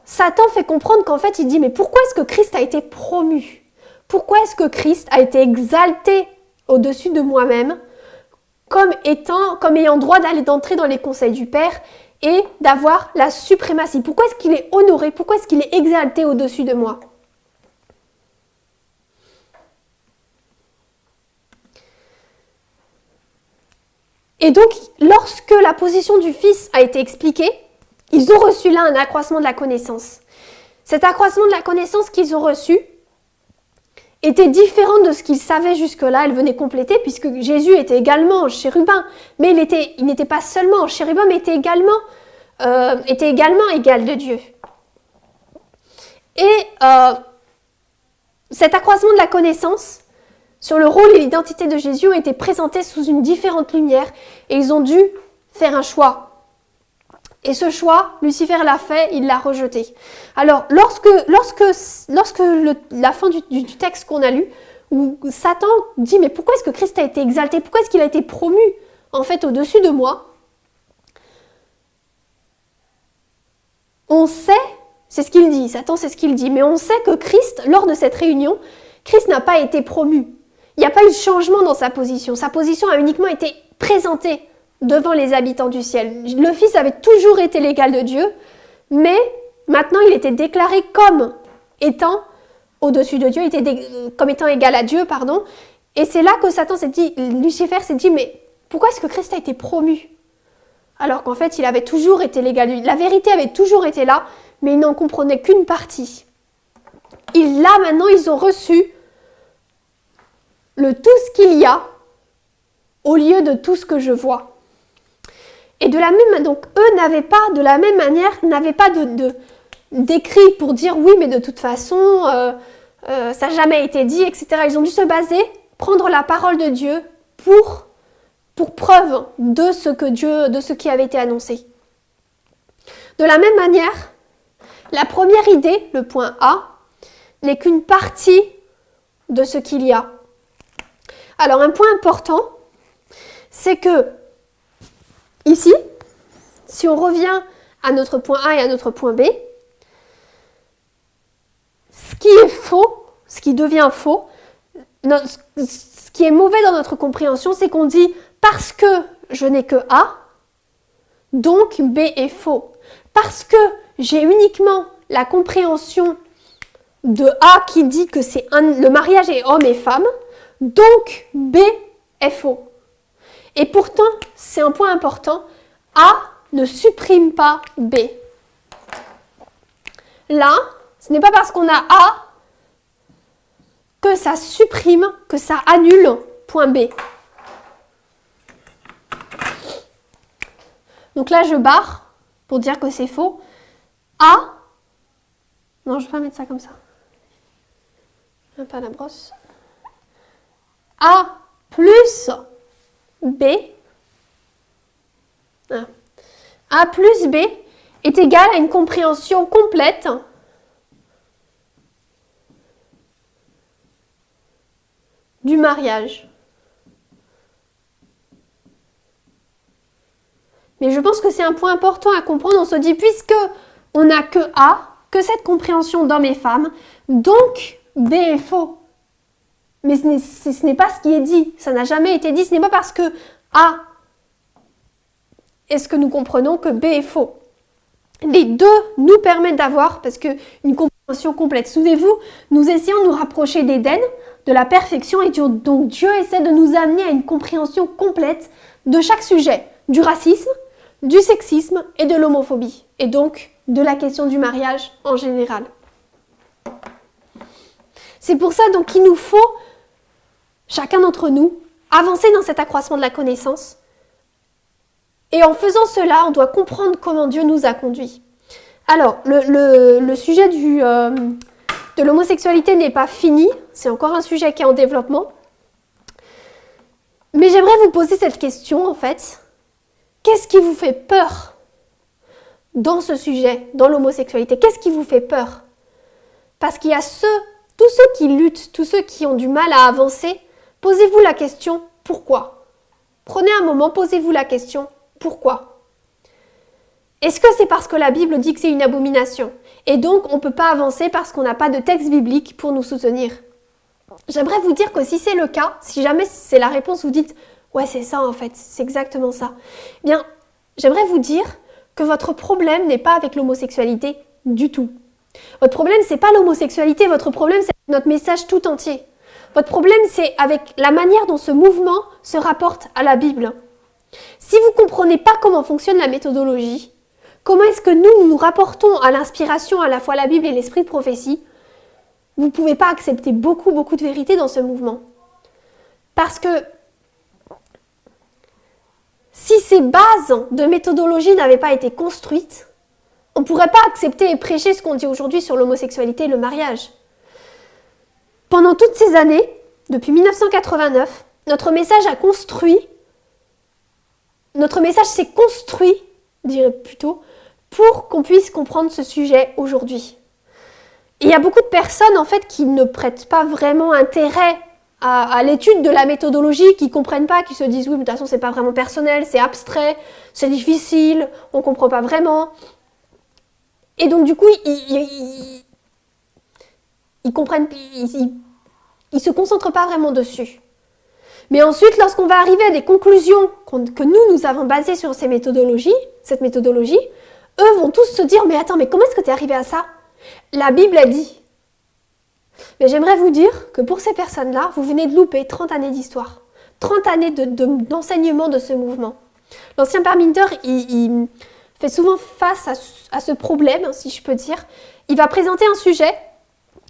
Speaker 1: Satan fait comprendre qu'en fait, il dit, mais pourquoi est-ce que Christ a été promu? Pourquoi est-ce que Christ a été exalté au-dessus de moi-même comme ayant droit d'entrer dans les conseils du Père et d'avoir la suprématie? Pourquoi est-ce qu'il est honoré? Pourquoi est-ce qu'il est exalté au-dessus de moi? Et donc, lorsque la position du Fils a été expliquée, ils ont reçu là un accroissement de la connaissance. Cet accroissement de la connaissance qu'ils ont reçu était différent de ce qu'ils savaient jusque-là. Elle venait compléter, puisque Jésus était également en chérubin. Mais il n'était pas seulement en chérubin, mais était également égal de Dieu. Et cet accroissement de la connaissance sur le rôle et l'identité de Jésus ont été présentés sous une différente lumière et ils ont dû faire un choix. Et ce choix, Lucifer l'a fait, il l'a rejeté. Alors, lorsque la fin du texte qu'on a lu, où Satan dit « Mais pourquoi est-ce que Christ a été exalté? Pourquoi est-ce qu'il a été promu en fait, au-dessus de moi, on sait, c'est ce qu'il dit, Satan c'est ce qu'il dit, mais on sait que Christ, lors de cette réunion, Christ n'a pas été promu. Il n'y a pas eu de changement dans sa position. Sa position a uniquement été présentée devant les habitants du ciel. Le Fils avait toujours été l'égal de Dieu, mais maintenant il était déclaré comme étant au-dessus de Dieu, comme étant égal à Dieu, pardon. Et c'est là que Satan s'est dit, Lucifer s'est dit, mais pourquoi est-ce que Christ a été promu? Alors qu'en fait, il avait toujours été l'égal de Dieu. La vérité avait toujours été là, mais il n'en comprenait qu'une partie. Là, maintenant, ils ont reçu le tout ce qu'il y a au lieu de tout ce que je vois. Et de la même, donc eux n'avaient pas, de la même manière, n'avaient pas d'écrit pour dire oui, mais de toute façon, ça n'a jamais été dit, etc. Ils ont dû se baser, prendre la parole de Dieu pour preuve de ce qui avait été annoncé. De la même manière, la première idée, le point A, n'est qu'une partie de ce qu'il y a. Alors un point important, c'est que ici, si on revient à notre point A et à notre point B, ce qui est faux, ce qui devient faux, ce qui est mauvais dans notre compréhension, c'est qu'on dit parce que je n'ai que A, donc B est faux. Parce que j'ai uniquement la compréhension de A qui dit que le mariage est homme et femme, donc B est faux. Et pourtant, c'est un point important, A ne supprime pas B. Là, ce n'est pas parce qu'on a A que ça supprime, que ça annule point B. Donc là, je barre pour dire que c'est faux. A, non, je ne vais pas mettre ça comme ça. Pas la brosse. A plus B, A plus B est égal à une compréhension complète du mariage. Mais je pense que c'est un point important à comprendre. On se dit, puisque on n'a que A, que cette compréhension d'homme et femme, donc B est faux. Mais ce n'est pas ce qui est dit. Ça n'a jamais été dit. Ce n'est pas parce que A est ce que nous comprenons que B est faux. Les deux nous permettent d'avoir, parce qu'une compréhension complète. Souvenez-vous, nous essayons de nous rapprocher d'Éden, de la perfection, et donc Dieu essaie de nous amener à une compréhension complète de chaque sujet, du racisme, du sexisme et de l'homophobie, et donc de la question du mariage en général. C'est pour ça donc qu'il nous faut, chacun d'entre nous, avancer dans cet accroissement de la connaissance. Et en faisant cela, on doit comprendre comment Dieu nous a conduits. Alors, le sujet de l'homosexualité n'est pas fini, c'est encore un sujet qui est en développement. Mais j'aimerais vous poser cette question en fait. Qu'est-ce qui vous fait peur dans ce sujet, dans l'homosexualité? Qu'est-ce qui vous fait peur? Parce qu'il y a tous ceux qui luttent, tous ceux qui ont du mal à avancer, posez-vous la question, pourquoi? Prenez un moment, posez-vous la question, pourquoi? Est-ce que c'est parce que la Bible dit que c'est une abomination? Et donc on ne peut pas avancer parce qu'on n'a pas de texte biblique pour nous soutenir? J'aimerais vous dire que si c'est le cas, si jamais c'est la réponse, vous dites « Ouais, c'est ça en fait, c'est exactement ça ». Eh bien, j'aimerais vous dire que votre problème n'est pas avec l'homosexualité du tout. Votre problème, c'est pas l'homosexualité, votre problème, c'est notre message tout entier. Votre problème, c'est avec la manière dont ce mouvement se rapporte à la Bible. Si vous ne comprenez pas comment fonctionne la méthodologie, comment est-ce que nous nous rapportons à l'inspiration, à la fois la Bible et l'esprit de prophétie, vous ne pouvez pas accepter beaucoup de vérité dans ce mouvement. Parce que si ces bases de méthodologie n'avaient pas été construites, on ne pourrait pas accepter et prêcher ce qu'on dit aujourd'hui sur l'homosexualité et le mariage. Pendant toutes ces années, depuis 1989, notre message s'est construit, je dirais plutôt, pour qu'on puisse comprendre ce sujet aujourd'hui. Et il y a beaucoup de personnes en fait qui ne prêtent pas vraiment intérêt à l'étude de la méthodologie, qui ne comprennent pas, qui se disent oui, mais de toute façon, c'est pas vraiment personnel, c'est abstrait, c'est difficile, on ne comprend pas vraiment. Et donc, du coup, ils comprennent, ils se concentrent pas vraiment dessus. Mais ensuite, lorsqu'on va arriver à des conclusions que nous avons basées sur cette méthodologie, eux vont tous se dire, mais attends, mais comment est-ce que tu es arrivé à ça? La Bible a dit. Mais j'aimerais vous dire que pour ces personnes-là, vous venez de louper 30 années d'histoire, 30 années d'enseignement de ce mouvement. L'ancien Parmenter, il fait souvent face à ce problème, si je peux dire. Il va présenter un sujet,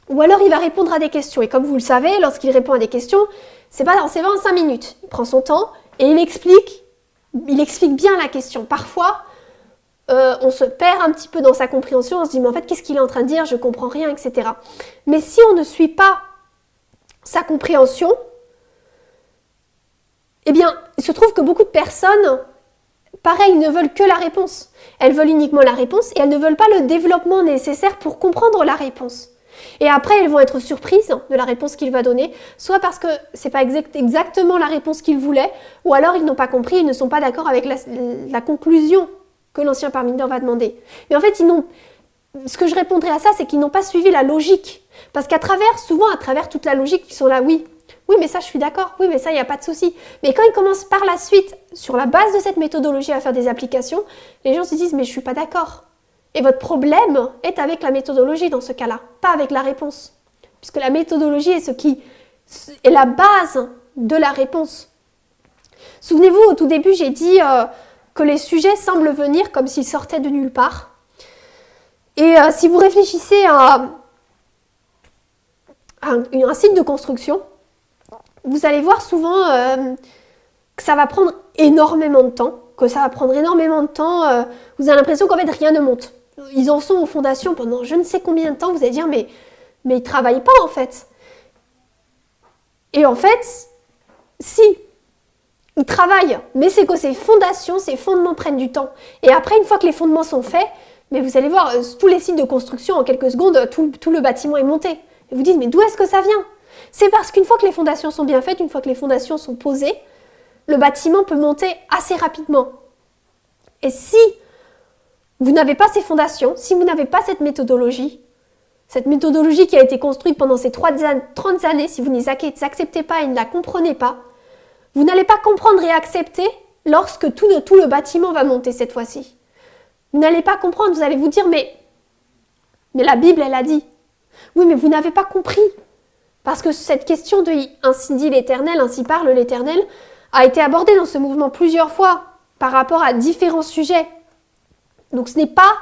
Speaker 1: ou alors il va répondre à des questions. Et comme vous le savez, lorsqu'il répond à des questions, c'est pas en 5 minutes. Il prend son temps et il explique bien la question. Parfois, on se perd un petit peu dans sa compréhension, on se dit mais en fait qu'est-ce qu'il est en train de dire, je comprends rien, etc. Mais si on ne suit pas sa compréhension, eh bien, il se trouve que beaucoup de personnes, pareil, ne veulent que la réponse. Elles veulent uniquement la réponse et elles ne veulent pas le développement nécessaire pour comprendre la réponse. Et après, elles vont être surprises de la réponse qu'il va donner, soit parce que c'est pas exactement la réponse qu'ils voulaient, ou alors ils n'ont pas compris, ils ne sont pas d'accord avec la conclusion que l'ancien Parmenter va demander. Mais en fait, ce que je répondrai à ça, c'est qu'ils n'ont pas suivi la logique. Parce souvent à travers toute la logique, ils sont là, oui, mais ça je suis d'accord, oui, mais ça il n'y a pas de souci. Mais quand ils commencent par la suite, sur la base de cette méthodologie, à faire des applications, les gens se disent, mais je suis pas d'accord. Et votre problème est avec la méthodologie dans ce cas-là, pas avec la réponse. Puisque la méthodologie est ce qui est la base de la réponse. Souvenez-vous, au tout début, j'ai dit que les sujets semblent venir comme s'ils sortaient de nulle part. Et si vous réfléchissez à un site de construction, vous allez voir souvent que ça va prendre énormément de temps, vous avez l'impression qu'en fait rien ne monte. Ils en sont aux fondations pendant je ne sais combien de temps, vous allez dire mais ils ne travaillent pas en fait. Et en fait, si, ils travaillent, mais c'est que ces fondations, ces fondements prennent du temps. Et après, une fois que les fondements sont faits, mais vous allez voir, tous les sites de construction, en quelques secondes, tout le bâtiment est monté. Et vous dites, mais d'où est-ce que ça vient? C'est parce qu'une fois que les fondations sont bien faites, une fois que les fondations sont posées, le bâtiment peut monter assez rapidement. Et si vous n'avez pas ces fondations, si vous n'avez pas cette méthodologie qui a été construite pendant ces 30 années, si vous ne les acceptez pas et ne la comprenez pas, vous n'allez pas comprendre et accepter lorsque tout le bâtiment va monter cette fois-ci. Vous n'allez pas comprendre, vous allez vous dire, mais la Bible, elle a dit. Oui, mais vous n'avez pas compris. Parce que cette question de « ainsi dit l'Éternel, ainsi parle l'Éternel » a été abordée dans ce mouvement plusieurs fois par rapport à différents sujets. Donc ce n'est pas,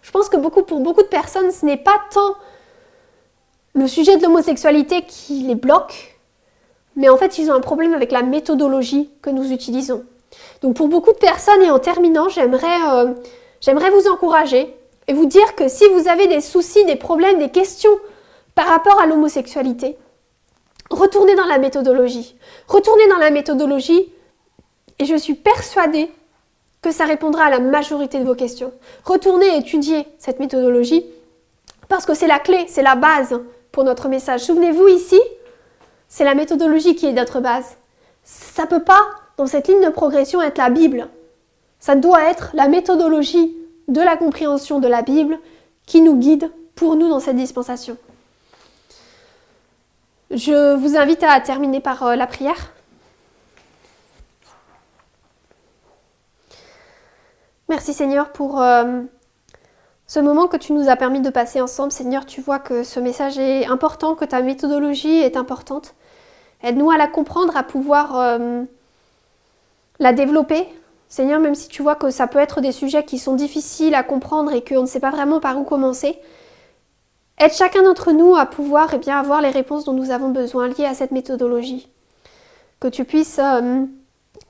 Speaker 1: je pense que pour beaucoup de personnes, ce n'est pas tant le sujet de l'homosexualité qui les bloque, mais en fait ils ont un problème avec la méthodologie que nous utilisons. Donc pour beaucoup de personnes, et en terminant, j'aimerais vous encourager et vous dire que si vous avez des soucis, des problèmes, des questions par rapport à l'homosexualité, retournez dans la méthodologie. Retournez dans la méthodologie et je suis persuadée que ça répondra à la majorité de vos questions. Retournez étudier cette méthodologie parce que c'est la clé, c'est la base pour notre message. Souvenez-vous ici, c'est la méthodologie qui est notre base. Ça ne peut pas, dans cette ligne de progression, être la Bible. Ça doit être la méthodologie de la compréhension de la Bible qui nous guide pour nous dans cette dispensation. Je vous invite à terminer par la prière. Merci Seigneur pour ce moment que tu nous as permis de passer ensemble. Seigneur, tu vois que ce message est important, que ta méthodologie est importante. Aide-nous à la comprendre, à pouvoir la développer. Seigneur, même si tu vois que ça peut être des sujets qui sont difficiles à comprendre et qu'on ne sait pas vraiment par où commencer, aide chacun d'entre nous à pouvoir avoir les réponses dont nous avons besoin liées à cette méthodologie. Que tu puisses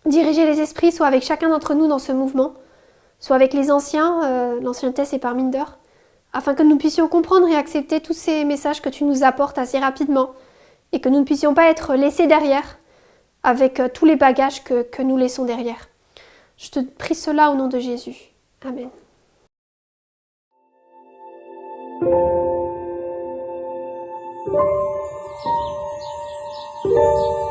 Speaker 1: diriger les esprits, soit avec chacun d'entre nous dans ce mouvement, soit avec les anciens, l'ancien Tess et Parminder, afin que nous puissions comprendre et accepter tous ces messages que tu nous apportes assez rapidement et que nous ne puissions pas être laissés derrière avec tous les bagages que nous laissons derrière. Je te prie cela au nom de Jésus. Amen.
Speaker 2: Thank you.